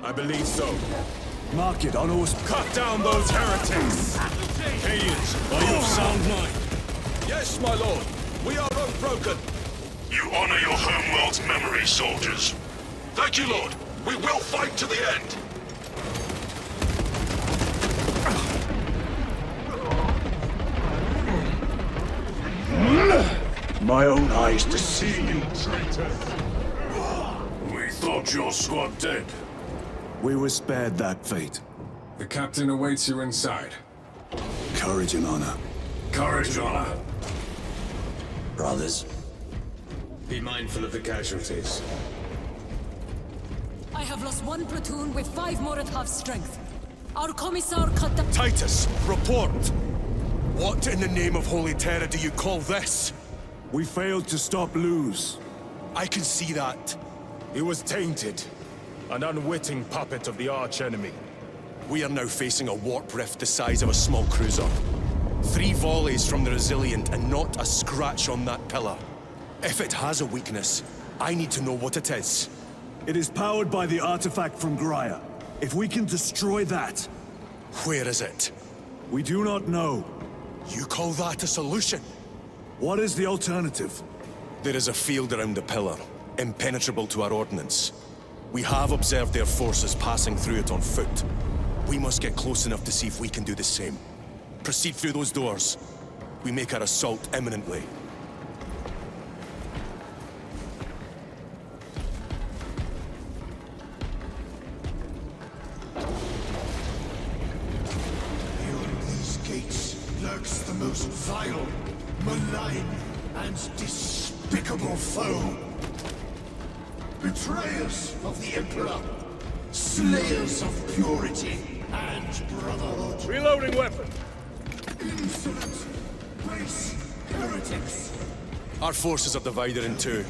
I believe so. Mark it on us. Cut down those heretics! Cadians, are you of sound mind? Yes, my lord. We are unbroken. You honor your homeworld's memory, soldiers. Thank you, lord. We will fight to the end. My own eyes deceive you, traitor. We thought your squad dead. We were spared that fate. The captain awaits you inside. Courage and honor. Courage and honor. Brothers, be mindful of the casualties. I have lost one platoon with 5 more at half strength. Our commissar cut the— Titus, report! What in the name of Holy Terror do you call this? We failed to stop Luz. I can see that. He was tainted. An unwitting puppet of the arch-enemy. We are now facing a warp rift the size of a small cruiser. 3 volleys from the Resilient and not a scratch on that pillar. If it has a weakness, I need to know what it is. It is powered by the artifact from Graia. If we can destroy that... Where is it? We do not know. You call that a solution? What is the alternative? There is a field around the pillar, impenetrable to our ordnance. We have observed their forces passing through it on foot. We must get close enough to see if we can do the same. Proceed through those doors. We make our assault imminently. Beyond these gates lurks the most vile, malign, and despicable foe. Betrayers of the Emperor, slayers of purity and brotherhood. Reloading weapon. Insolent, base heretics. Our forces are divided in 2.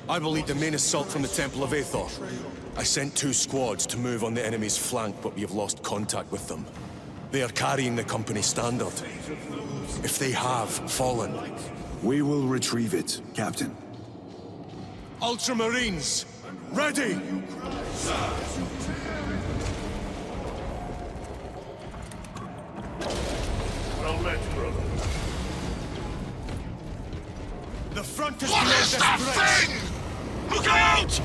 I will lead the main assault from the Temple of Aethor. I sent 2 squads to move on the enemy's flank, but we have lost contact with them. They are carrying the company standard. If they have fallen... We will retrieve it, Captain. Ultramarines! Ready! Well met, brother. The front is What beyond is this that bridge! thing? Look out!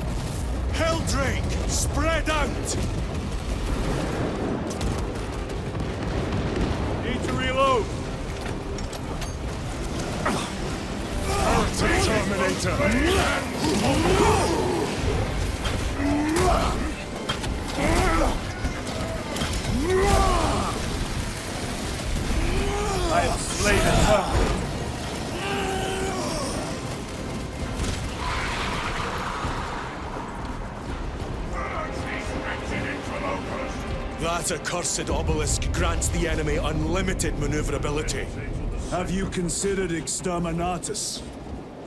Helldrake! Spread out! Need to reload. Terminator! I have slain it. That accursed obelisk grants the enemy unlimited maneuverability. Have you considered Exterminatus?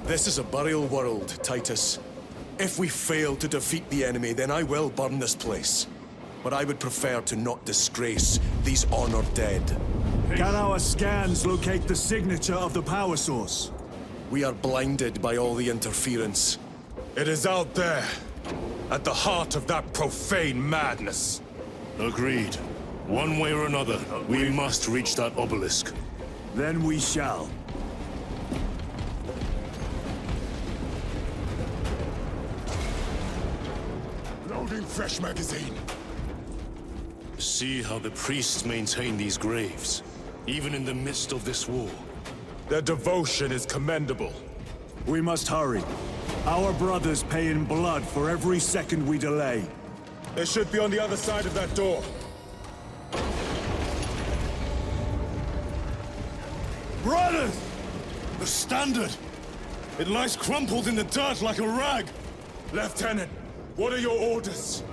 This is a burial world, Titus. If we fail to defeat the enemy, then I will burn this place. But I would prefer to not disgrace these honored dead. Can our scans locate the signature of the power source? We are blinded by all the interference. It is out there, at the heart of that profane madness. Agreed. One way or another, we must reach that obelisk. Then we shall. Loading fresh magazine. See how the priests maintain these graves, even in the midst of this war. Their devotion is commendable. We must hurry. Our brothers pay in blood for every second we delay. They should be on the other side of that door. Brothers! The standard! It lies crumpled in the dirt like a rag! Lieutenant, what are your orders?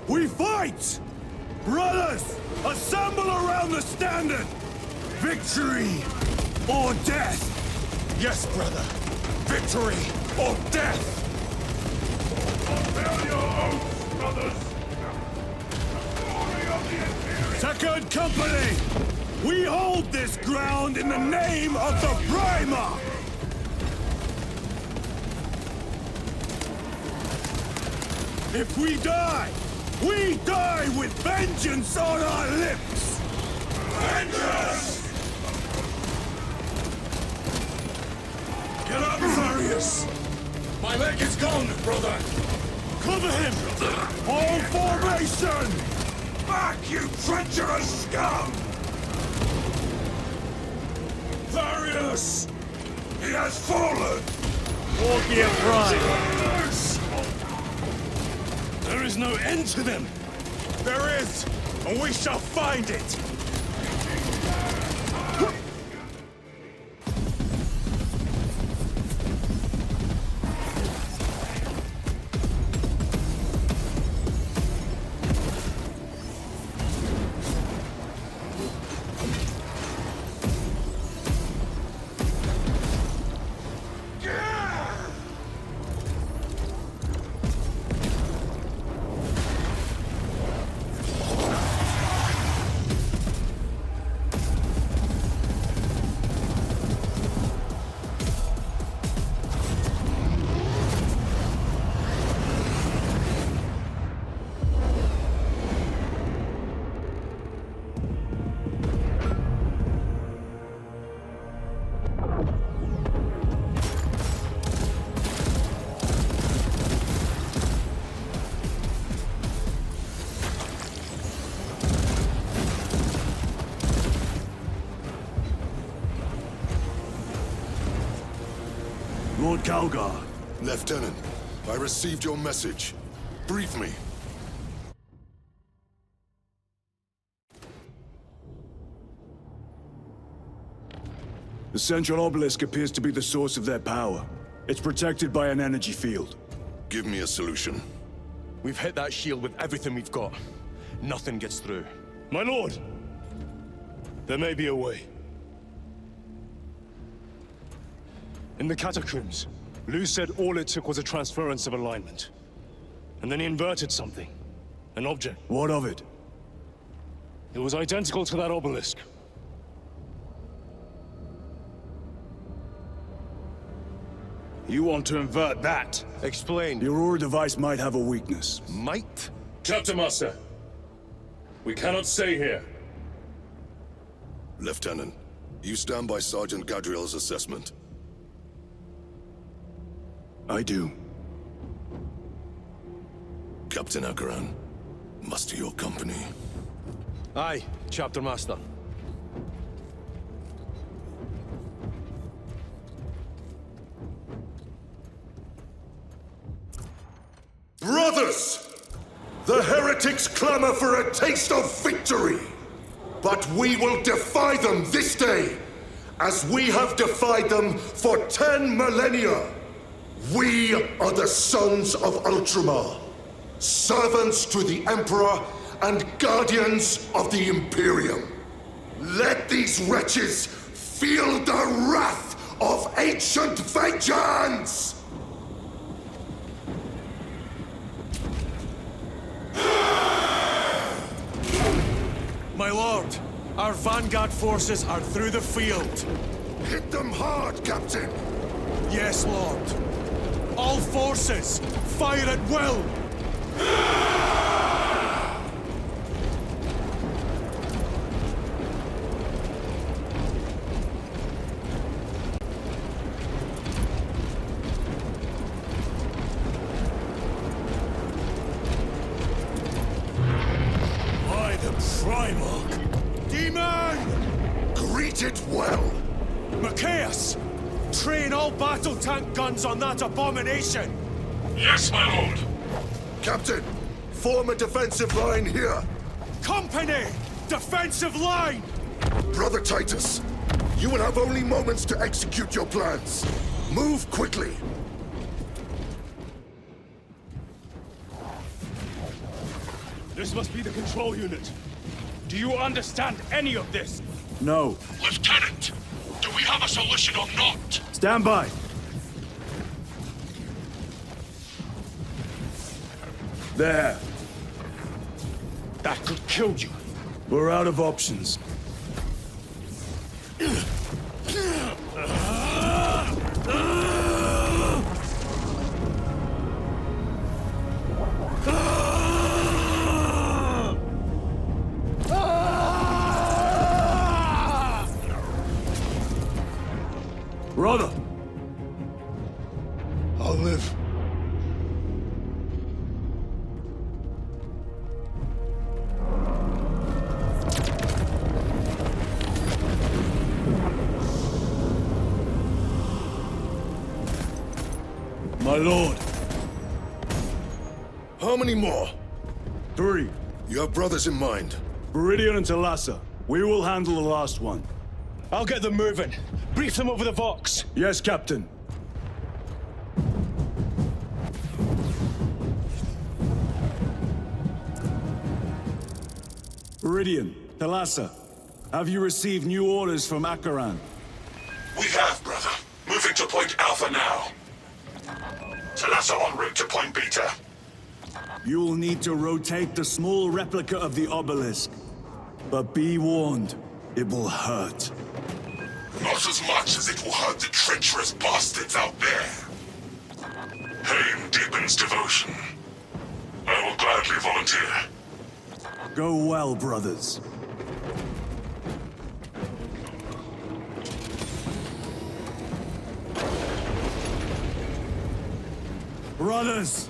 We fight! Brothers, assemble around the standard! Victory or death! Yes, brother. Victory or death! Fulfill your oaths, brothers! Second Company! We hold this ground in the name of the Primer! If we die with vengeance on our lips! Vengeance! Get up, Darius! My leg is gone, brother! Cover him! All formation! Back, you treacherous scum! Darius! He has fallen! War gear prime! There is no end to them! There is, and we shall find it! Lord Calgar. Lieutenant, I received your message. Brief me. The central obelisk appears to be the source of their power. It's protected by an energy field. Give me a solution. We've hit that shield with everything we've got. Nothing gets through. My lord! There may be a way. In the catacombs, Lou said all it took was a transference of alignment. And then he inverted something. An object. What of it? It was identical to that obelisk. You want to invert that? Explain. The Aurora device might have a weakness. Might? Chapter Master. We cannot stay here. Lieutenant, you stand by Sergeant Gadriel's assessment? I do. Captain Akaran, muster your company. Aye, Chapter Master. Brothers! The heretics clamor for a taste of victory! But we will defy them this day, as we have defied them for 10 millennia! We are the sons of Ultramar, servants to the Emperor and guardians of the Imperium. Let these wretches feel the wrath of ancient vengeance! My lord, our vanguard forces are through the field. Hit them hard, Captain! Yes, lord. All forces, fire at will! By the Primarch! Demon! Greet it well! Macias! Train all battle tank guns on that abomination! Yes, my lord! Captain, form a defensive line here! Company! Defensive line! Brother Titus, you will have only moments to execute your plans. Move quickly! This must be the control unit. Do you understand any of this? No. Lieutenant, do we have a solution or not? Stand by. There. That could kill you. We're out of options. Brother! I'll live. My lord. How many more? 3. You have brothers in mind? Viridian and Talassa. We will handle the last one. I'll get them moving. Brief them over the Vox. Yes, Captain. Viridian, Talassa, have you received new orders from Akaran? We have, brother. Moving to Point Alpha now. Talassa en route to Point Beta. You will need to rotate the small replica of the obelisk. But be warned, it will hurt. Not as much as it will hurt the treacherous bastards out there. Pain deepens devotion. I will gladly volunteer. Go well, brothers. Brothers!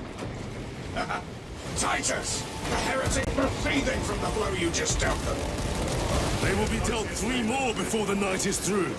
Titus! The heretics were seething from the blow you just dealt them. They will be dealt 3 more before the night is through.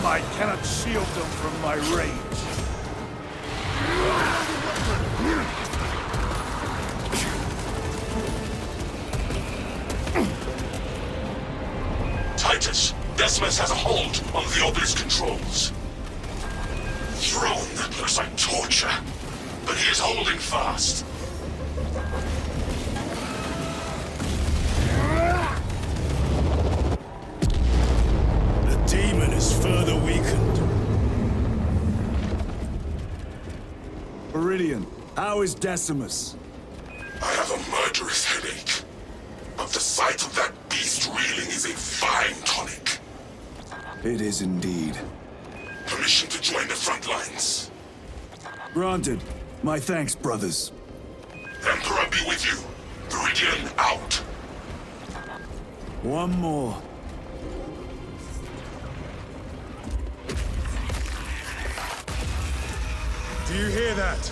I cannot shield them from my rage. Titus, Decimus has a hold on the obelisk controls. Throne that looks like torture, but he is holding fast. The demon is further weakened. Viridian, how is Decimus? I have a murderous headache, but the sight of that beast reeling is a fine tonic. It is indeed. Permission to join the front lines. Granted. My thanks, brothers. Emperor be with you. Viridian out. One more. Do you hear that?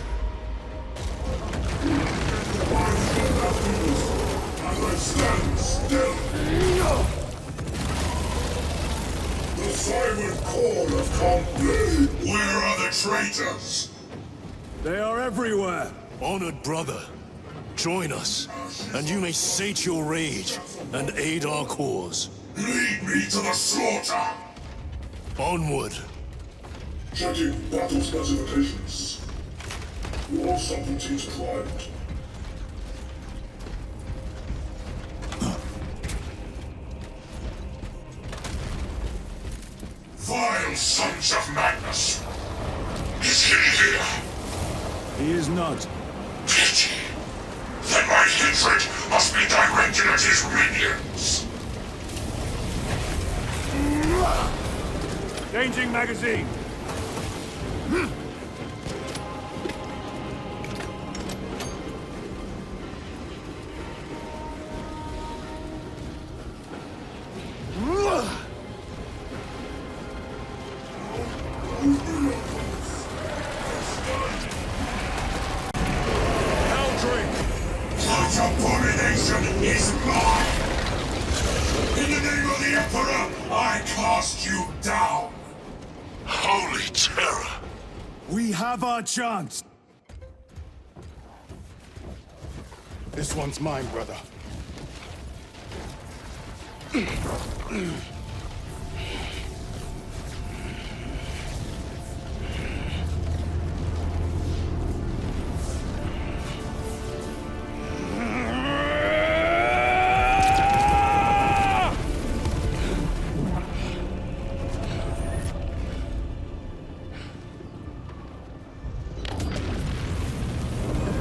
Stand still. The silent call of Complet. Where are the traitors? They are everywhere. Honored brother, join us, and you may sate your rage and aid our cause. Lead me to the slaughter. Onward. Checking battle specifications. War sovereignty declined. Vile sons of madness! Is he here? He is not. Pity. Then my hatred must be directed at his minions. Changing magazine. That abomination is mine! In the name of the Emperor, I cast you down! Holy terror! We have our chance. This one's mine, brother.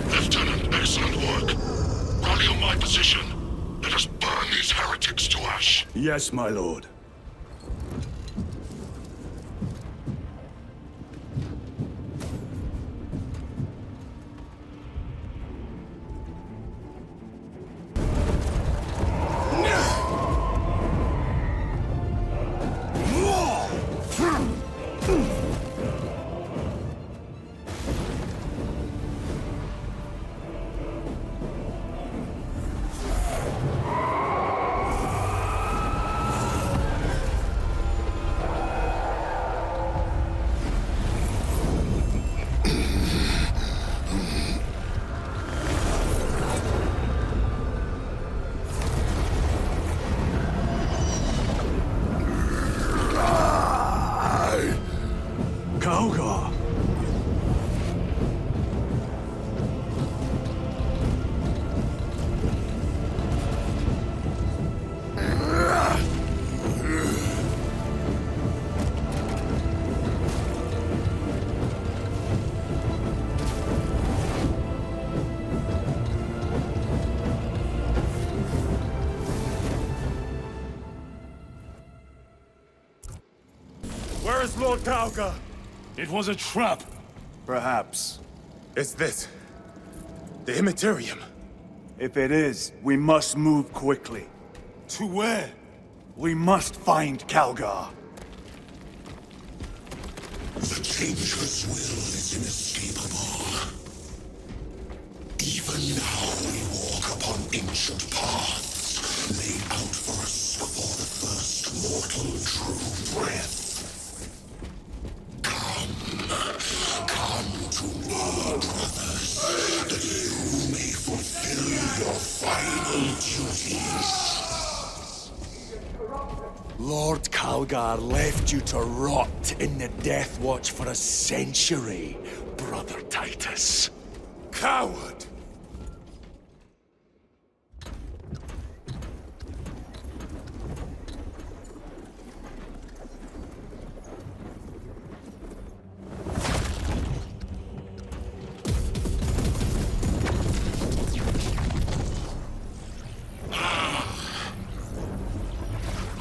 Lieutenant, excellent work. Rally on my position. Let us burn these heretics to ash. Yes, my lord. Where is Lord Kauga? It was a trap. Perhaps. It's this. The Immaterium. If it is, we must move quickly. To where? We must find Calgar. The Changeless will is inescapable. Even now we walk upon ancient paths, laid out for us before the first mortal drew breath. to me, brothers, that you may fulfill your final duties. Lord Calgar left you to rot in the Deathwatch for a century, Brother Titus. Coward!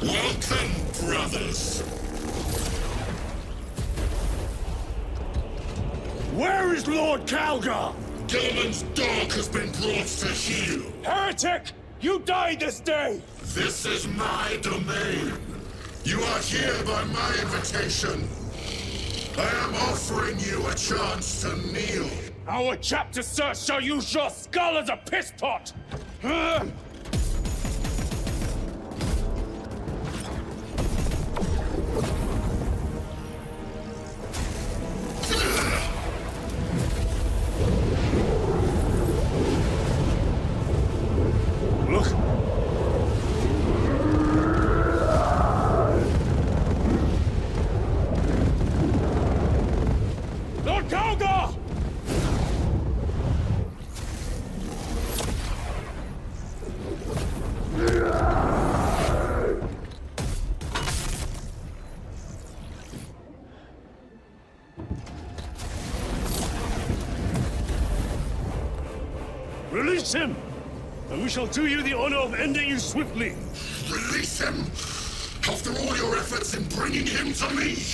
Welcome, brothers. Where is Lord Calgar? Gilman's dog has been brought to heel. Heretic! You died this day! This is my domain. You are here by my invitation. I am offering you a chance to kneel. Our chapter search shall use your skull as a piss pot! Look! Lord Calgar! Release him, and we shall do you the honor of ending you swiftly. Release him! After all your efforts in bringing him to me!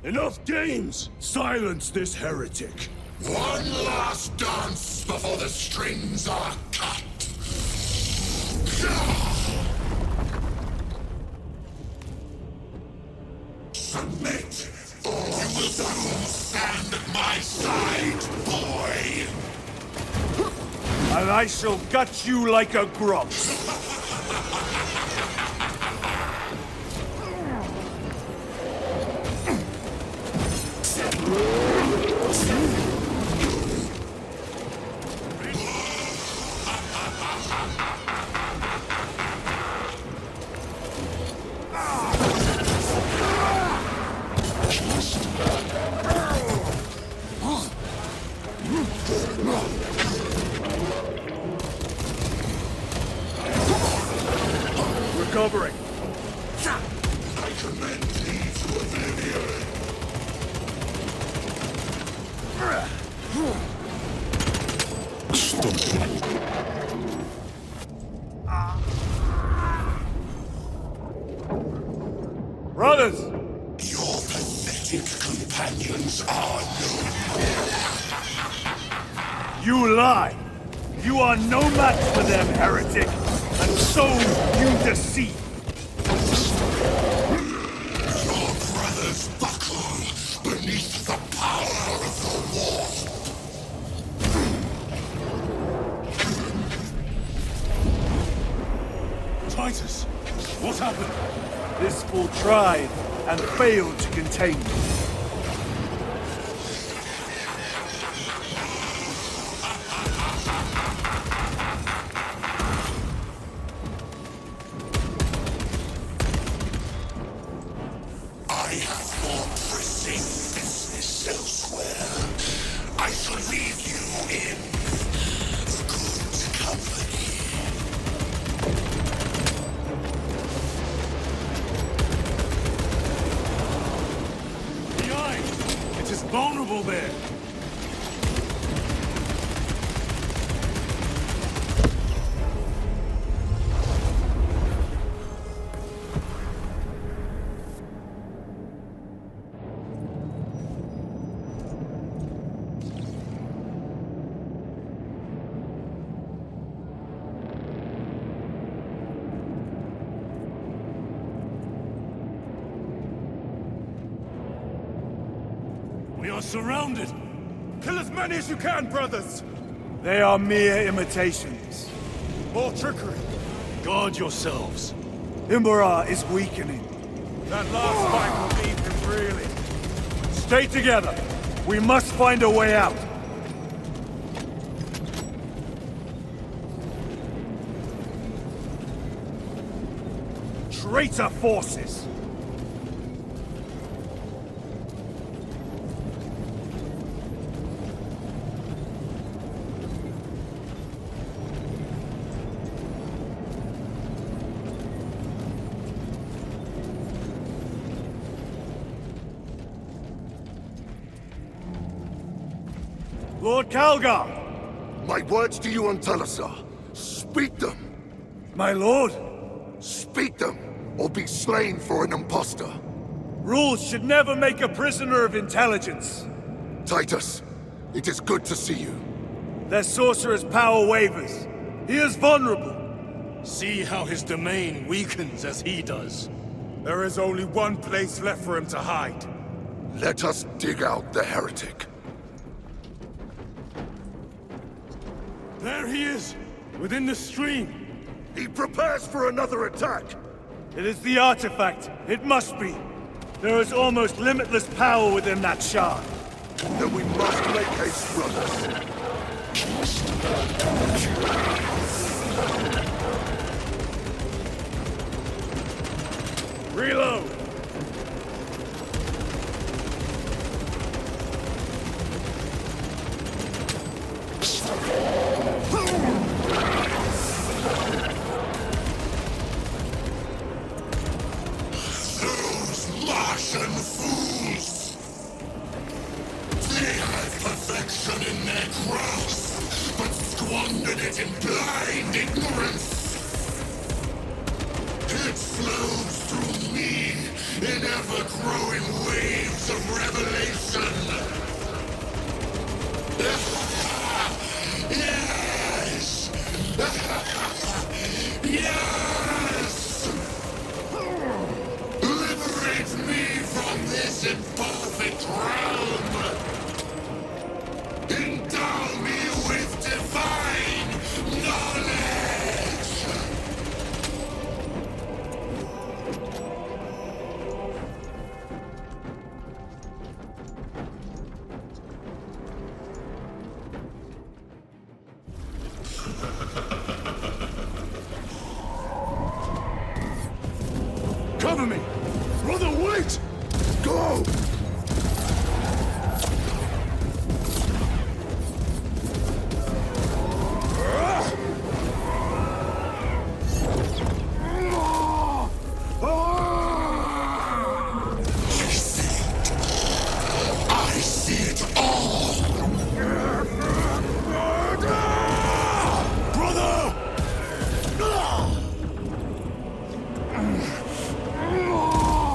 Enough games! Silence this heretic. One last dance before the strings are cut. Submit, or you will soon stand at my side, boy! And I shall gut you like a grub. Recovering. I commend thee to oblivion. Brothers! Your pathetic companions are no more. You lie! You are no match for them, heretic! And so you deceive! Your brothers buckle beneath the power of the war. Titus, what happened? This fool tried and failed to contain me. I have more pressing business elsewhere. I shall leave you in good company. It is vulnerable there. We are surrounded. Kill as many as you can, brothers! They are mere imitations. More trickery. Guard yourselves. Imbara is weakening. That last fight will leave him really. Stay together. We must find a way out. Traitor forces! Lord Calgar! My words to you on Talasar. Speak them! My lord? Speak them, or be slain for an impostor. Rules should never make a prisoner of intelligence. Titus, it is good to see you. Their sorcerer's power wavers. He is vulnerable. See how his domain weakens as he does. There is only one place left for him to hide. Let us dig out the heretic. There he is, within the stream. He prepares for another attack. It is the artifact. It must be. There is almost limitless power within that shard. Then we must make haste, brothers. Reload! Martian fools! They had perfection in their grasp, but squandered it in blind ignorance. It flows through me in ever-growing waves of revelation. Yes! Yes! Liberate me from this imperfect realm! Endow me with divine knowledge! Cover me! Brother, wait! Go! I see it all! Brother!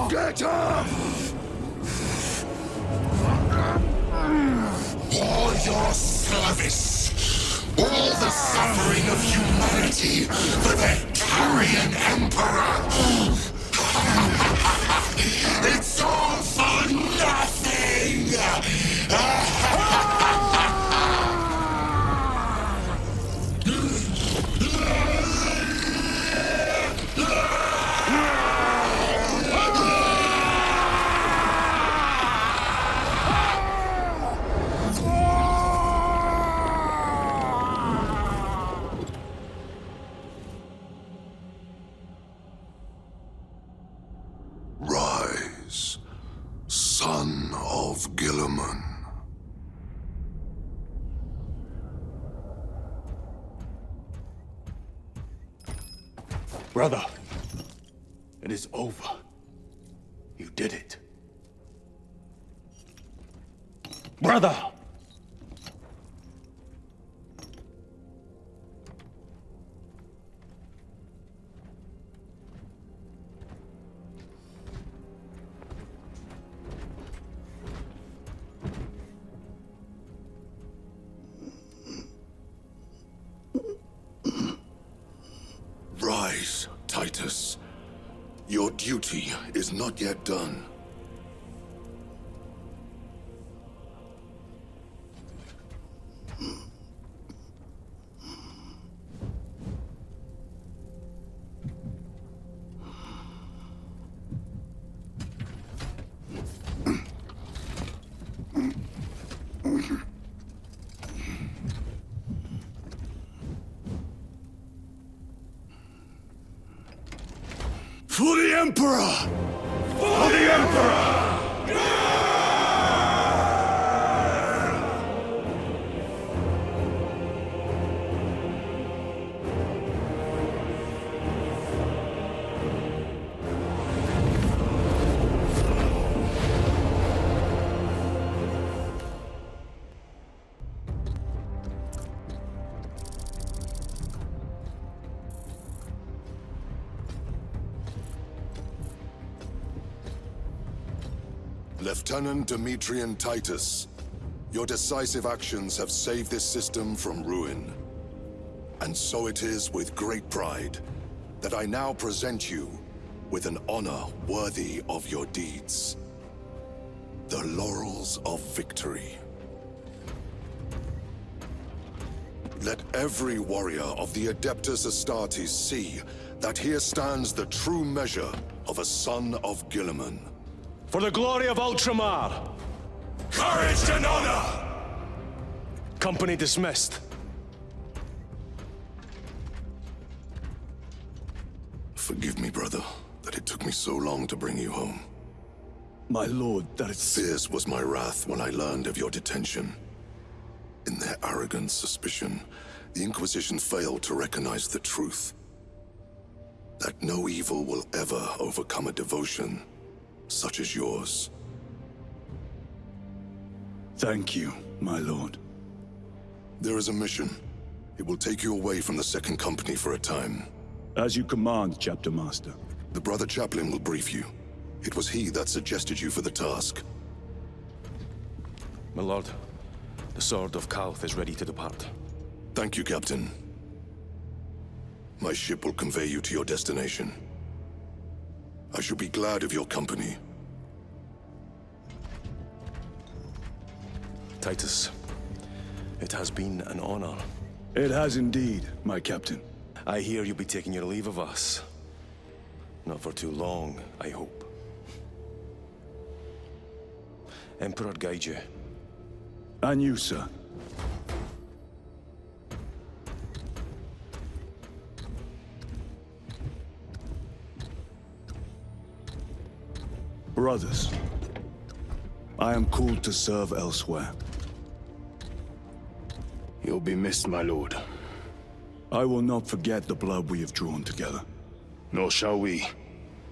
Get up! All your service, all the suffering of humanity for their carrion emperor. It's all for nothing! Rise, son of Gilliman. Brother, it is over. You did it. Brother! Rise, Titus. Your duty is not yet done. Emperor! For the Emperor! Lieutenant Demetrian Titus, your decisive actions have saved this system from ruin. And so it is with great pride that I now present you with an honor worthy of your deeds. The Laurels of Victory. Let every warrior of the Adeptus Astartes see that here stands the true measure of a son of Guilliman. For the glory of Ultramar! Courage and honor! Company dismissed. Forgive me, brother, that it took me so long to bring you home. My lord, that is... Fierce was my wrath when I learned of your detention. In their arrogant suspicion, the Inquisition failed to recognize the truth. That no evil will ever overcome a devotion such as yours. Thank you, my lord. There is a mission. It will take you away from the Second Company for a time. As you command, Chapter Master. The Brother Chaplain will brief you. It was he that suggested you for the task. My lord, the Sword of Kalth is ready to depart. Thank you, Captain. My ship will convey you to your destination. I shall be glad of your company. Titus, it has been an honor. It has indeed, my captain. I hear you'll be taking your leave of us. Not for too long, I hope. Emperor guide you. And you, sir. Brothers, I am called to serve elsewhere. You'll be missed, my lord. I will not forget the blood we have drawn together. Nor shall we.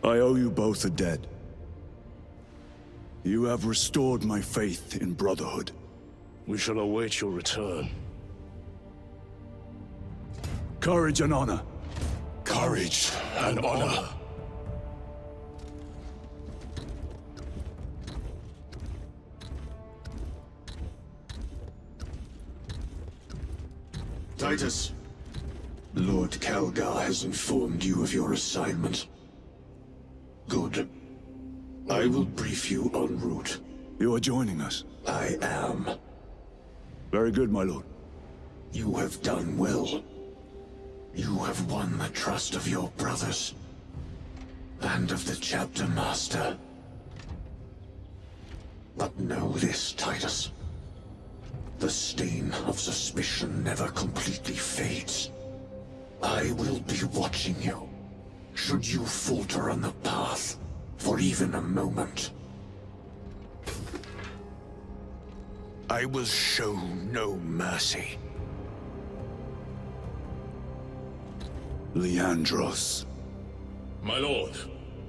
I owe you both a debt. You have restored my faith in brotherhood. We shall await your return. Courage and honor. Courage and honor. Titus, Lord Calgar has informed you of your assignment. Good. I will brief you en route. You are joining us? I am. Very good, my lord. You have done well. You have won the trust of your brothers. And of the Chapter Master. But know this, Titus. The stain of suspicion never completely fades. I will be watching you. Should you falter on the path, for even a moment. I will show no mercy. Leandros. My lord,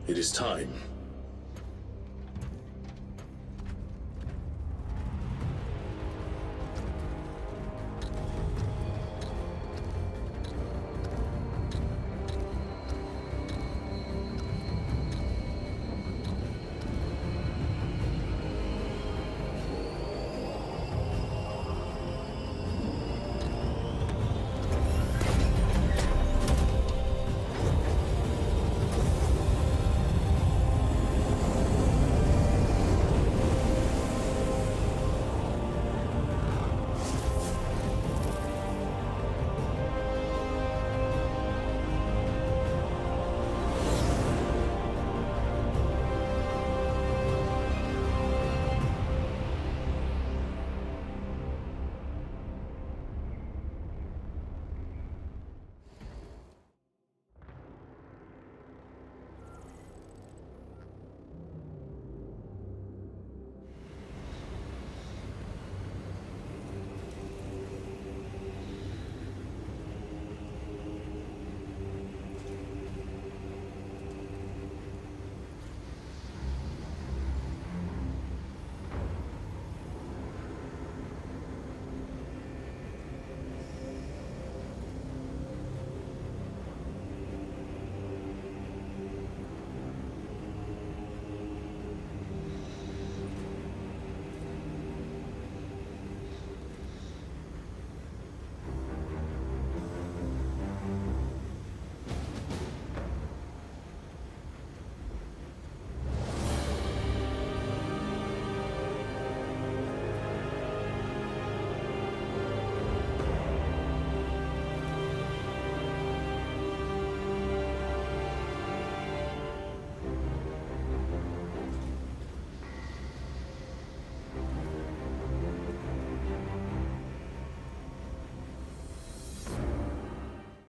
it is time.